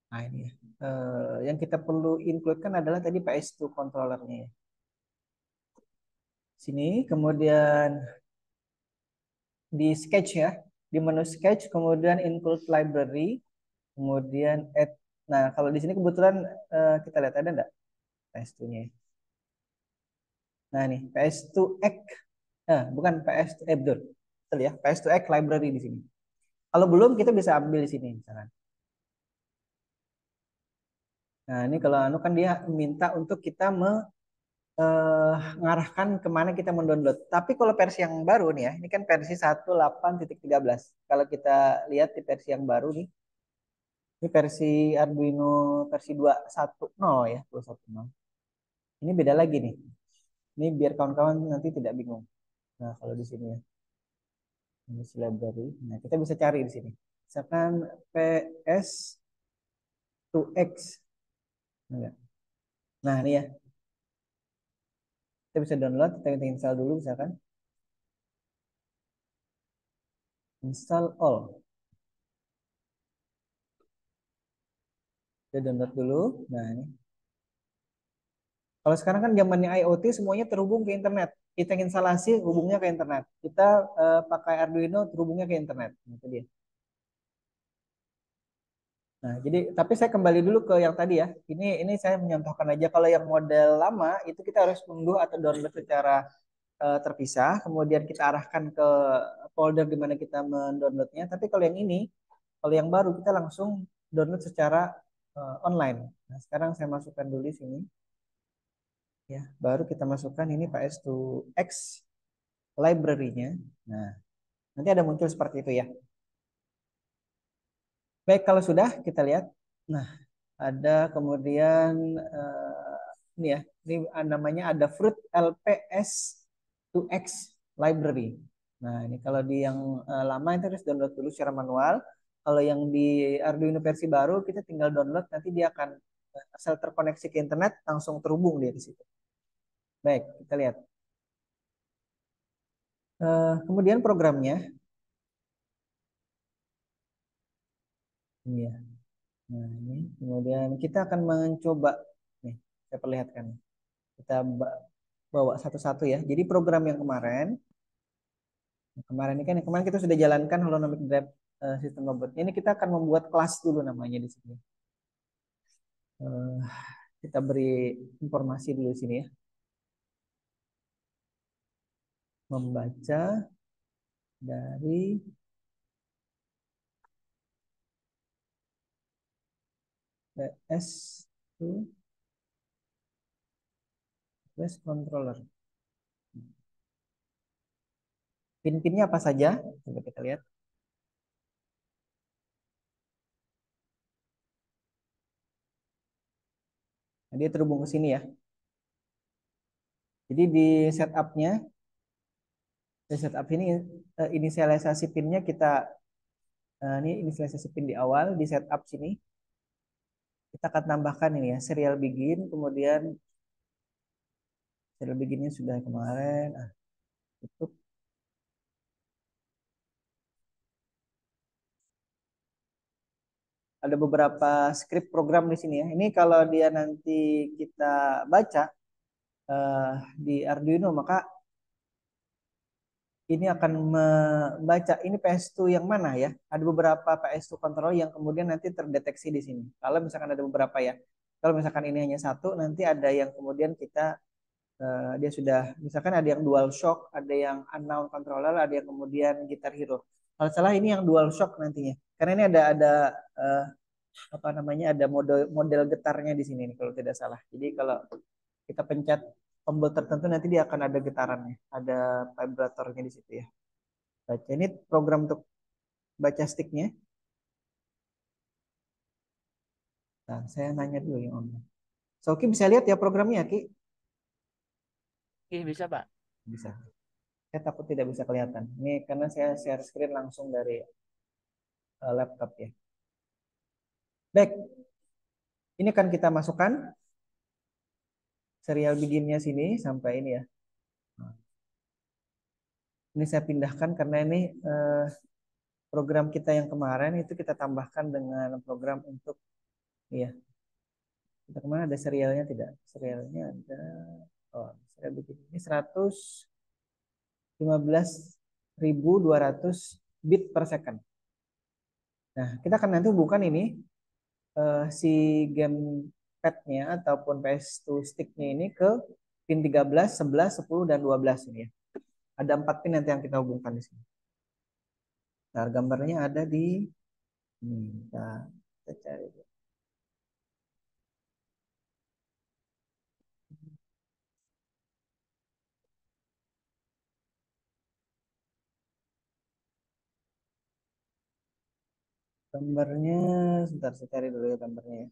nah ini ya. Yang kita perlu include kan adalah tadi PS2 controllernya ya. Sini, kemudian di sketch ya, di menu sketch, kemudian include library, kemudian add. Nah, kalau di sini kebetulan kita lihat ada enggak PS2-nya. Nah, nih PS2X, bukan PS2, betul. Betul ya, PS2X library di sini. Kalau belum kita bisa ambil di sini misalkan. Nah, ini kalau anu kan dia minta untuk kita mengarahkan kemana kita mendownload. Tapi kalau versi yang baru nih ya, ini kan versi 18.13. Kalau kita lihat di versi yang baru nih, ini versi Arduino versi 210 ya, 210. Ini beda lagi nih. Ini biar kawan-kawan nanti tidak bingung. Nah, kalau di sini ya, ini library. Nah, kita bisa cari di sini. Misalkan PS2X. Nah, ini ya. Kita bisa download, kita install dulu misalkan. Install all. Kita download dulu. Nah, ini. Kalau sekarang kan zamannya IoT semuanya terhubung ke internet. kita instalasi hubungnya ke internet. Kita pakai Arduino terhubungnya ke internet. Nah, itu dia. Nah, jadi tapi saya kembali dulu ke yang tadi ya. Ini saya menyontohkan aja kalau yang model lama itu kita harus unduh atau download secara terpisah, kemudian kita arahkan ke folder di mana kita mendownloadnya. Tapi kalau yang ini, kalau yang baru kita langsung download secara online. Nah, sekarang saya masukkan dulu di sini. Ya, baru kita masukkan ini PS2X library-nya. Nah, nanti ada muncul seperti itu ya. Baik, kalau sudah kita lihat. Nah, ada kemudian ini ya, ini namanya ada Fruit LPS2X library. Nah, ini kalau di yang lama itu harus download dulu secara manual. Kalau yang di Arduino versi baru kita tinggal download, nanti dia akan asal terkoneksi ke internet langsung terhubung dia di situ. Baik, kita lihat. Kemudian programnya ini ya. Nah, ini kemudian kita akan mencoba nih, saya perlihatkan. Kita bawa satu-satu ya. Jadi program yang kemarin, kemarin ini kan yang kemarin kita sudah jalankan holonomic drive sistem robot. Ini kita akan membuat kelas dulu namanya di sini. Eh, kita beri informasi dulu di sini ya. Membaca dari PS to PS controller. Pin-pinnya apa saja? Coba kita lihat. Nah, dia terhubung ke sini ya. Jadi di setup ini inisialisasi pinnya kita ini inisialisasi pin di awal di setup sini. Kita akan tambahkan ini ya serial begin, kemudian serial beginnya sudah kemarin. Tutup. Ada beberapa script program di sini ya. Ini kalau dia nanti kita baca di Arduino maka ini akan membaca ini PS2 yang mana ya. Ada beberapa PS2 controller yang kemudian nanti terdeteksi di sini. Kalau misalkan ada beberapa ya. Kalau misalkan ini hanya satu, nanti ada yang kemudian kita dia sudah misalkan ada yang dual shock, ada yang unknown controller, ada yang kemudian Guitar Hero. Kalau salah ini yang dual shock nantinya. Karena ini ada uh, apa namanya ada model getarnya di sini nih kalau tidak salah. Jadi kalau kita pencet tombol tertentu nanti dia akan ada getarannya, ada vibratornya di situ ya. Baca ini program untuk baca sticknya. Nah, saya nanya dulu yang online. So, Ki bisa lihat ya programnya, Ki? Oke, bisa, Pak. Bisa. Saya takut tidak bisa kelihatan. Ini karena saya share screen langsung dari laptop ya. Baik, ini akan kita masukkan serial beginnya sini sampai ini ya. Nah, ini saya pindahkan karena ini program kita yang kemarin itu kita tambahkan dengan program untuk ya. Kita kemana ada serialnya tidak? Serialnya ada oh, serial begini. Ini 115.200 bit per second. Nah, kita akan nanti hubungkan ini si gamepadnya ataupun PS2 sticknya ini ke pin 13, 11, 10, dan 12 ini ya. Ada 4 pin nanti yang kita hubungkan di sini. Nah, gambarnya ada di ini. Kita cari. Gambarnya, sebentar saya cari dulu ya gambarnya ya.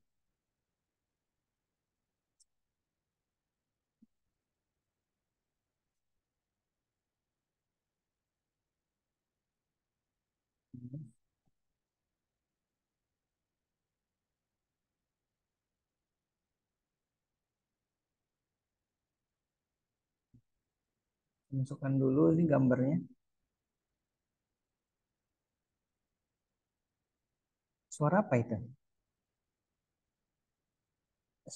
Masukkan dulu ini gambarnya. Suara apa itu?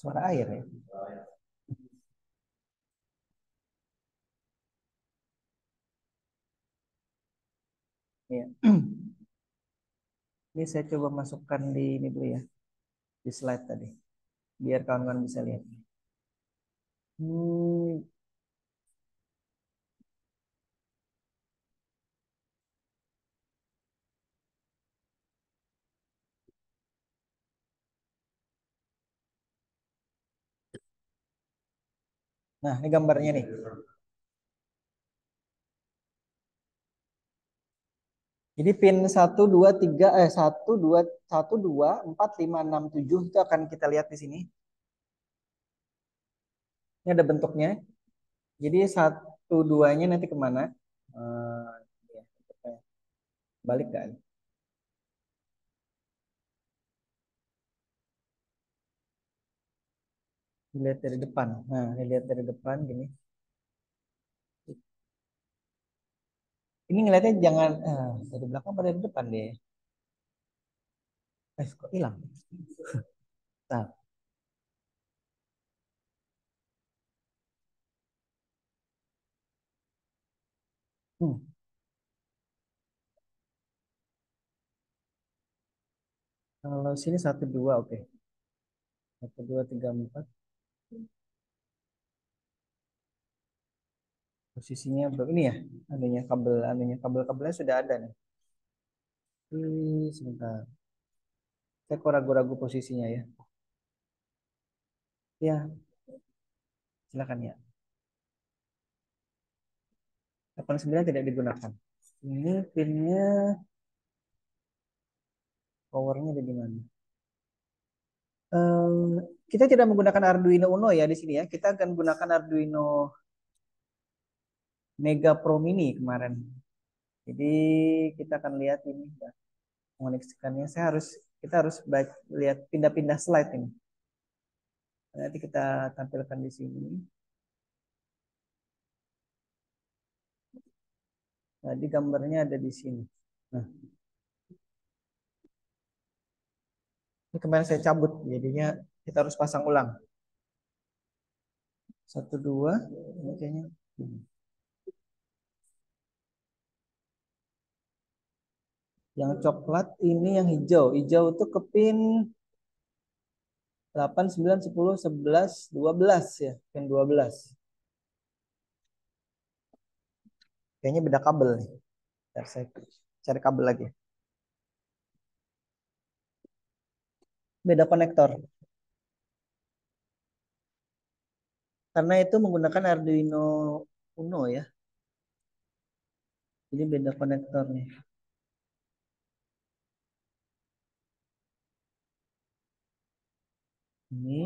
Suara air ya. Ya. Ini saya coba masukkan di ini dulu ya, di slide tadi, biar kawan-kawan bisa lihat. Hmm, nah, ini gambarnya nih. Jadi pin 1 2 4 5 6 7 itu akan kita lihat di sini. Ini ada bentuknya. Jadi 1 2-nya nanti kemana? Eh, ya, balik kan? Dilihat dari depan. Nah, dilihat dari depan gini. Ini ngeliatnya jangan dari belakang pada dari depan deh. Kok hilang? Nah, hmm. Kalau sini 1 2 oke. 1 2 3 4. Posisinya belum ini ya. Kabelnya sudah ada nih. Sebentar. Saya kok ragu-ragu posisinya ya. Ya, silakan ya. 89 tidak digunakan. Ini pinnya powernya ada di mana? Eh, kita tidak menggunakan Arduino Uno ya di sini ya. Kita akan gunakan Arduino Mega Pro Mini kemarin. Jadi kita akan lihat ini ya, mengoneksikannya. Kita harus lihat pindah-pindah slide ini. Nanti kita tampilkan di sini. Jadi gambarnya ada di sini. Nah, ini kemarin saya cabut, jadinya kita harus pasang ulang. 1 2, ini kayaknya. Yang coklat ini yang hijau. Hijau itu ke pin 8 9 10 11 12 ya, pin 12. Kayaknya beda kabel nih. Ntar saya cari kabel lagi. Beda konektor. Karena itu menggunakan Arduino Uno ya. Jadi beda konektor nih. Ini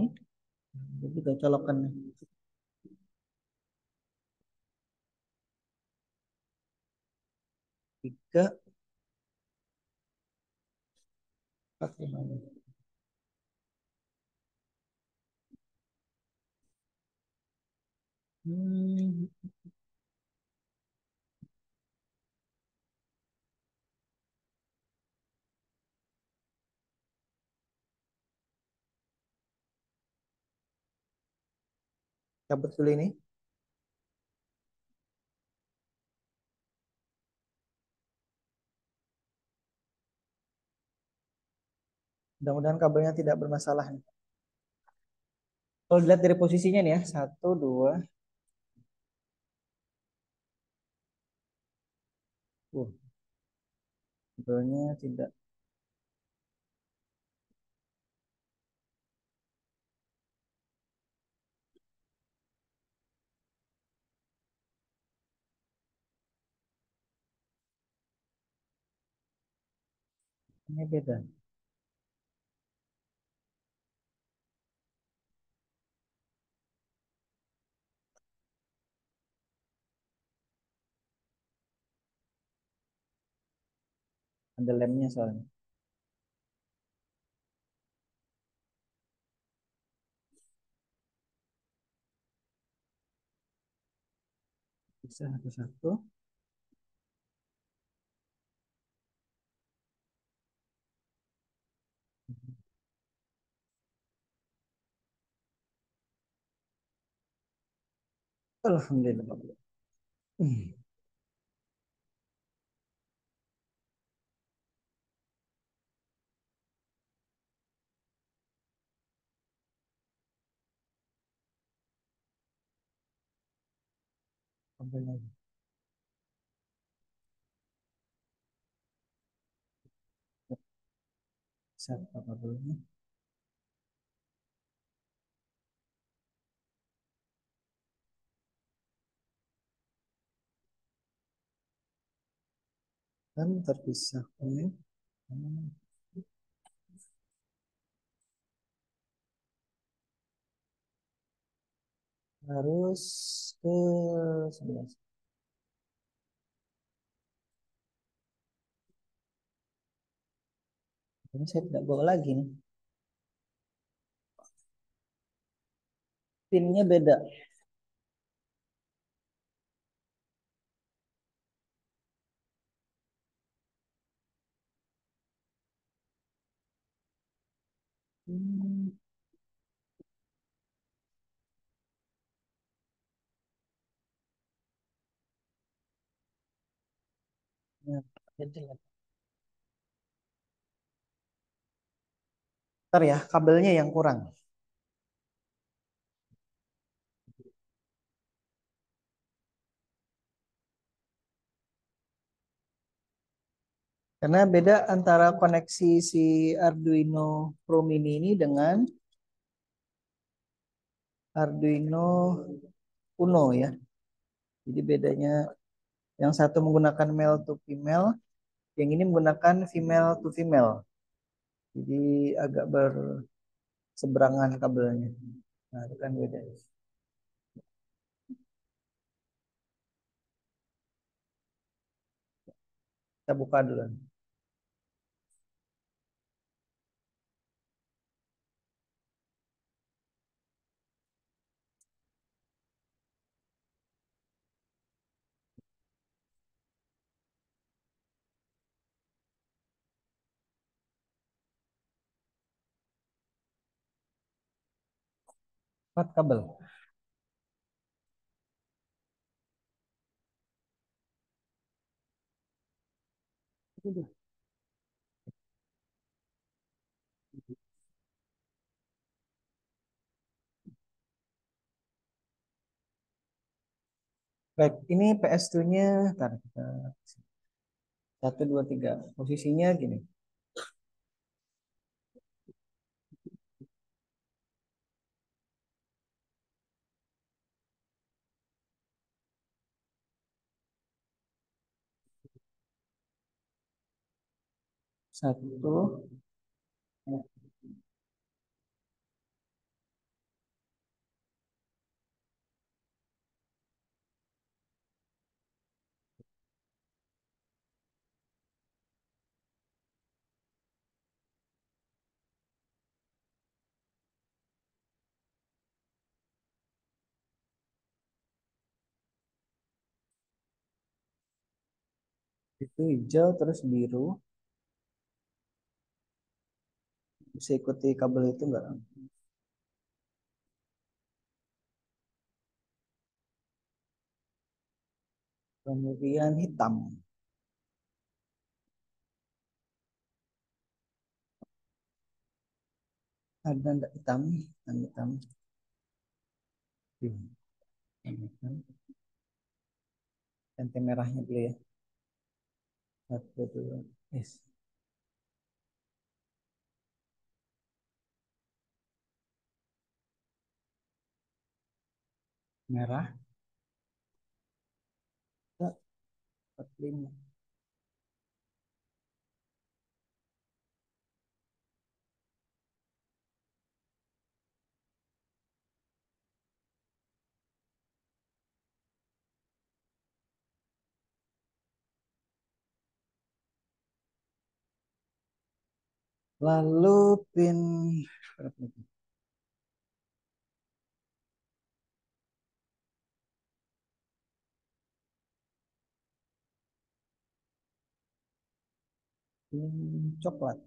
jadi kita colokkan nih. Tiga, empat, lima. Hmm, cabut dulu ini. Mudah-mudahan kabelnya tidak bermasalah. Kalau dilihat dari posisinya nih ya, 1 2. Uh, kabelnya tidak. Ini beda. Ada lemnya soalnya. Bisa satu-satu. Alhamdulillah. Hmm. kabelnya. Siapa kabelnya? Dan terpisah ini. Harus ke sebelah. Ini saya tidak bawa lagi nih. Pinnya beda. Hmm, ya, jadi ya. Ntar ya, kabelnya yang kurang. Karena beda antara koneksi si Arduino Pro Mini ini dengan Arduino Uno ya. Jadi bedanya yang satu menggunakan male to female, yang ini menggunakan female to female. Jadi agak berseberangan kabelnya. Nah, itu kan beda. Kita buka dulu. Empat kabel. Baik, ini PS2-nya. Ntar kita satu, dua, tiga. Posisinya gini. Satu, itu hijau terus biru. Bisa ikuti kabel itu enggak? Kemudian hitam. Ada enggak hitam? Hitam, hitam. Yang hitam. Ganti merahnya dulu ya. Satu, dua. Yes. Merah. 45. Lalu pin berapa itu? Pin coklat.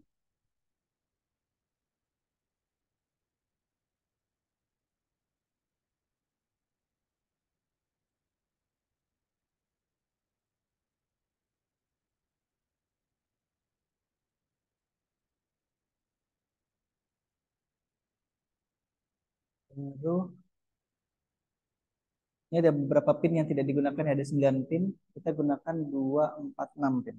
Baru Ini ada beberapa pin yang tidak digunakan, ada 9 pin. Kita gunakan 2, 4, 6 pin.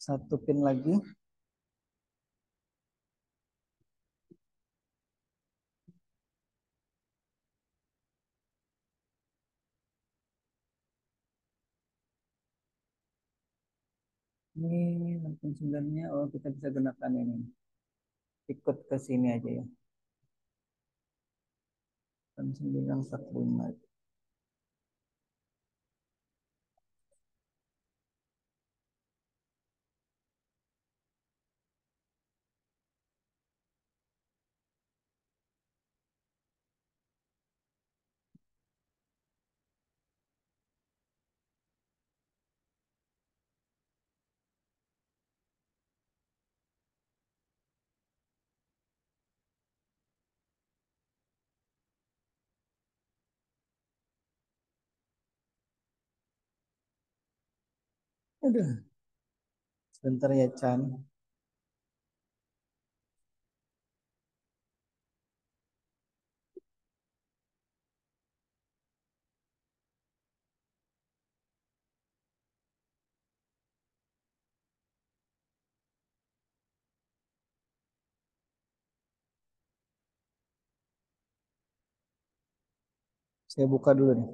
Satu pin lagi. Ini 6 pin 9-nya. Oh, kita bisa gunakan ini. Ikut ke sini aja ya. 9, 45. Aduh, sebentar ya Chan. Saya buka dulu nih.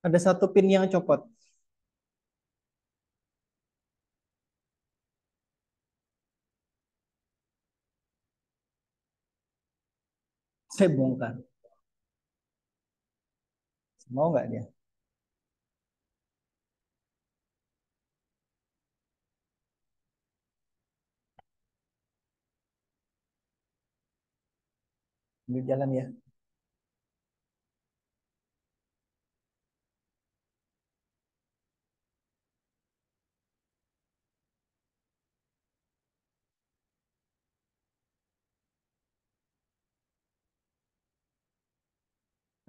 Ada satu pin yang copot. Saya bongkar. Mau nggak dia? Ambil jalan ya.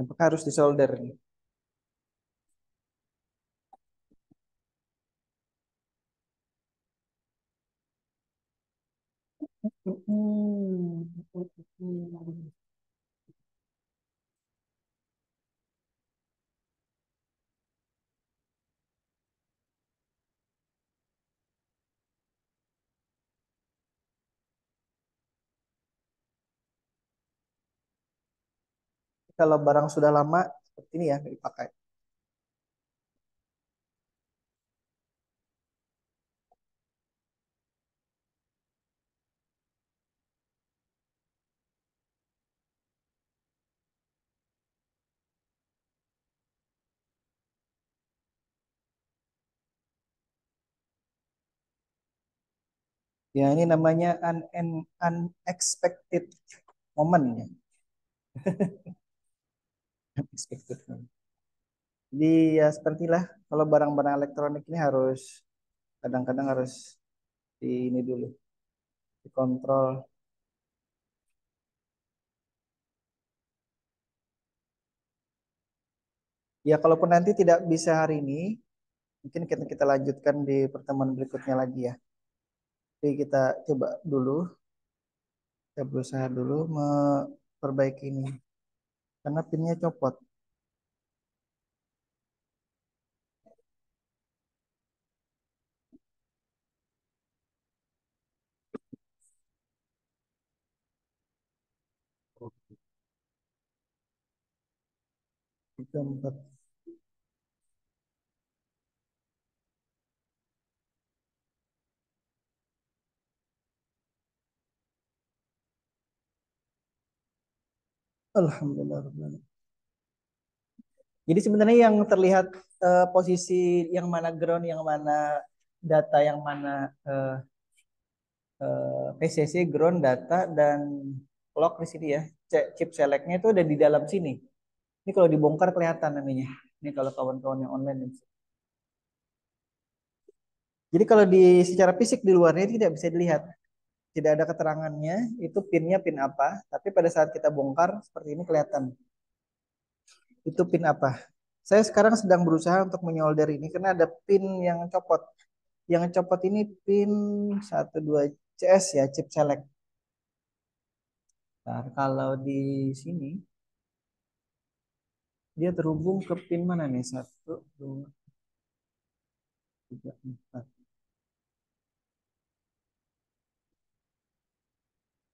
Apakah harus disolder nih? Kalau barang sudah lama seperti ini ya dipakai. Ya ini namanya unexpected moment ya. Unexpected moment. Jadi ya sepertilah kalau barang-barang elektronik ini harus kadang-kadang harus di ini dulu dikontrol. Ya kalaupun nanti tidak bisa hari ini, mungkin kita lanjutkan di pertemuan berikutnya lagi ya. Jadi kita coba dulu, kita berusaha dulu memperbaiki ini karena pinnya copot. Tiga, empat. Alhamdulillah. Jadi sebenarnya yang terlihat posisi yang mana ground, yang mana data, yang mana PCC, ground, data, dan clock di sini ya. Chip selectnya itu ada di dalam sini. Ini kalau dibongkar kelihatan namanya. Ini kalau kawan-kawan yang online. Jadi kalau di secara fisik di luarnya tidak bisa dilihat. Tidak ada keterangannya itu pinnya pin apa. Tapi pada saat kita bongkar seperti ini kelihatan. Itu pin apa. Saya sekarang sedang berusaha untuk menyolder ini karena ada pin yang copot. Yang copot ini pin 12 CS ya, chip select. Nah, kalau di sini dia terhubung ke pin mana nih? Satu, dua, tiga, empat.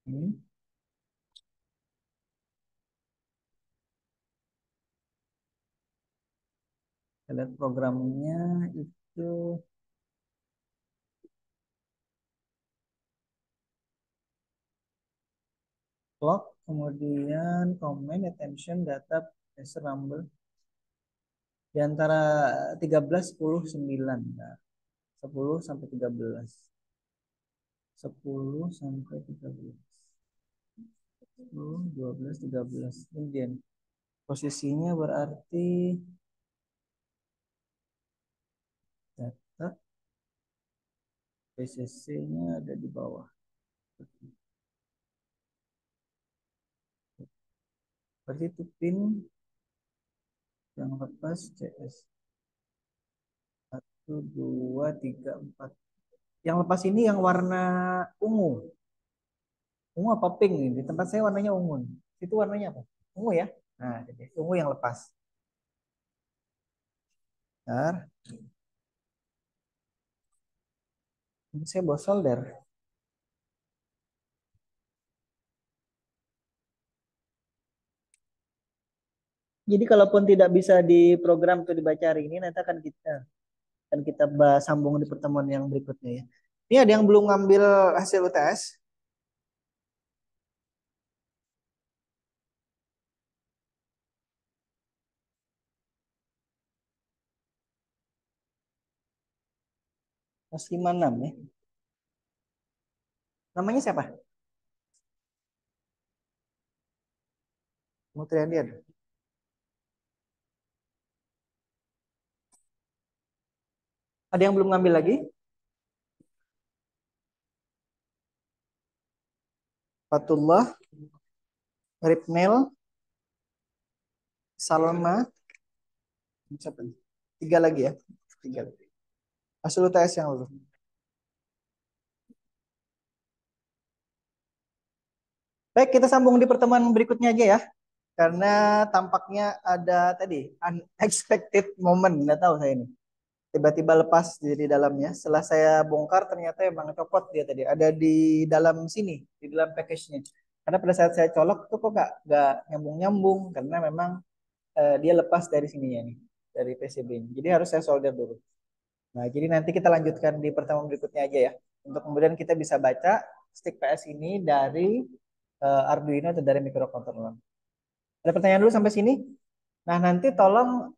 Ini kita lihat programnya itu clock, kemudian comment, attention, data, pressure, rumble. Di antara 13, 10, 9. Nah, 10 sampai 13. 10 sampai 13. 10, 12, 13. Kemudian posisinya berarti data PCC-nya ada di bawah. Berarti itu pin yang lepas CS. 1, 2, 3, 4. Yang lepas ini yang warna ungu. Ungu apa pink nih? Di tempat saya warnanya ungu. Itu warnanya apa? Ungu ya? Nah, jadi ungu yang lepas. Bentar. Ini saya bawa solder. Jadi kalaupun tidak bisa diprogram atau dibaca hari ini, nanti akan kita sambung di pertemuan yang berikutnya ya. Ini ada yang belum ngambil hasil UTS? Mas 56 ya. Namanya siapa? Mutriadian. Ada yang belum ngambil lagi? Fatullah, Ripnel, Salma, siapa nih? Tiga lagi ya. Tiga lagi. Hasil UTS yang lalu. Baik, kita sambung di pertemuan berikutnya aja ya. Karena tampaknya ada tadi unexpected moment, nggak tahu saya ini. Tiba-tiba lepas dari dalamnya. Setelah saya bongkar ternyata emang copot dia tadi. Ada di dalam sini, di dalam package-nya. Karena pada saat saya colok tuh kok nggak nyambung-nyambung karena memang dia lepas dari sininya nih, dari PCB-nya. Jadi harus saya solder dulu. Nah, jadi nanti kita lanjutkan di pertemuan berikutnya aja ya. Untuk kemudian kita bisa baca stick PS ini dari Arduino atau dari microcontroller. Ada pertanyaan dulu sampai sini? Nah, nanti tolong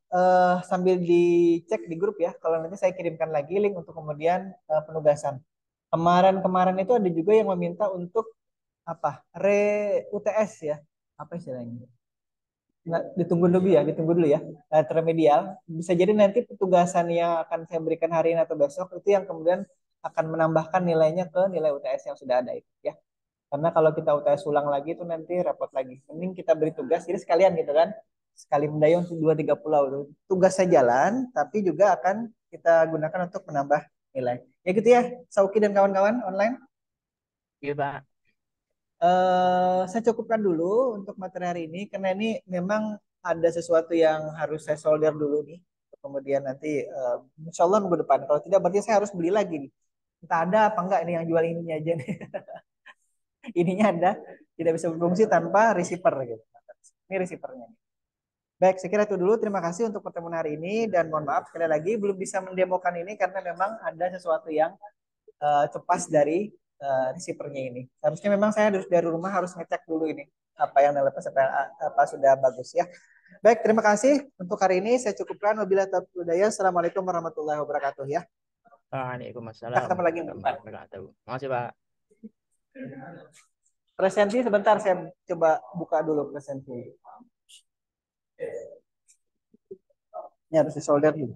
sambil dicek di grup ya. Kalau nanti saya kirimkan lagi link untuk kemudian penugasan. Kemarin-kemarin itu ada juga yang meminta untuk apa? Re-UTS ya. Apa istilahnya? Nggak, ditunggu dulu ya, ditunggu dulu ya. Remedial. Bisa jadi nanti petugasan yang akan saya berikan hari ini atau besok itu yang kemudian akan menambahkan nilainya ke nilai UTS yang sudah ada itu ya. Karena kalau kita UTS ulang lagi itu nanti repot lagi. Mending kita beri tugas, jadi sekalian gitu kan. Sekali mendayung 2 3 pulau. Tugasnya jalan, tapi juga akan kita gunakan untuk menambah nilai. Ya gitu ya, Sauki dan kawan-kawan online. Iya, Pak. Saya cukupkan dulu untuk materi hari ini, karena ini memang ada sesuatu yang harus saya solder dulu nih. Kemudian nanti insya Allah minggu depan. Kalau tidak berarti saya harus beli lagi nih. Entah ada apa enggak ini yang jual ininya aja nih. Ininya ada, tidak bisa berfungsi tanpa receiver gitu. Ini receivernya. Baik, saya kira itu dulu. Terima kasih untuk pertemuan hari ini dan mohon maaf sekali lagi belum bisa mendemokan ini karena memang ada sesuatu yang cepas dari receivernya ini. Harusnya memang saya harus dari rumah harus ngecek dulu ini. apa yang dilepas apa sudah bagus ya. Baik, terima kasih untuk hari ini saya cukupkan. Wabillahi taufiq wal hidayah. Assalamualaikum warahmatullahi wabarakatuh ya. Kita Waalaikumsalam ketemu lagi Pak. warahmatullahi wabarakatuh. Makasih, Pak. Presenti sebentar saya coba buka dulu presenti. Ini harus disolder dulu.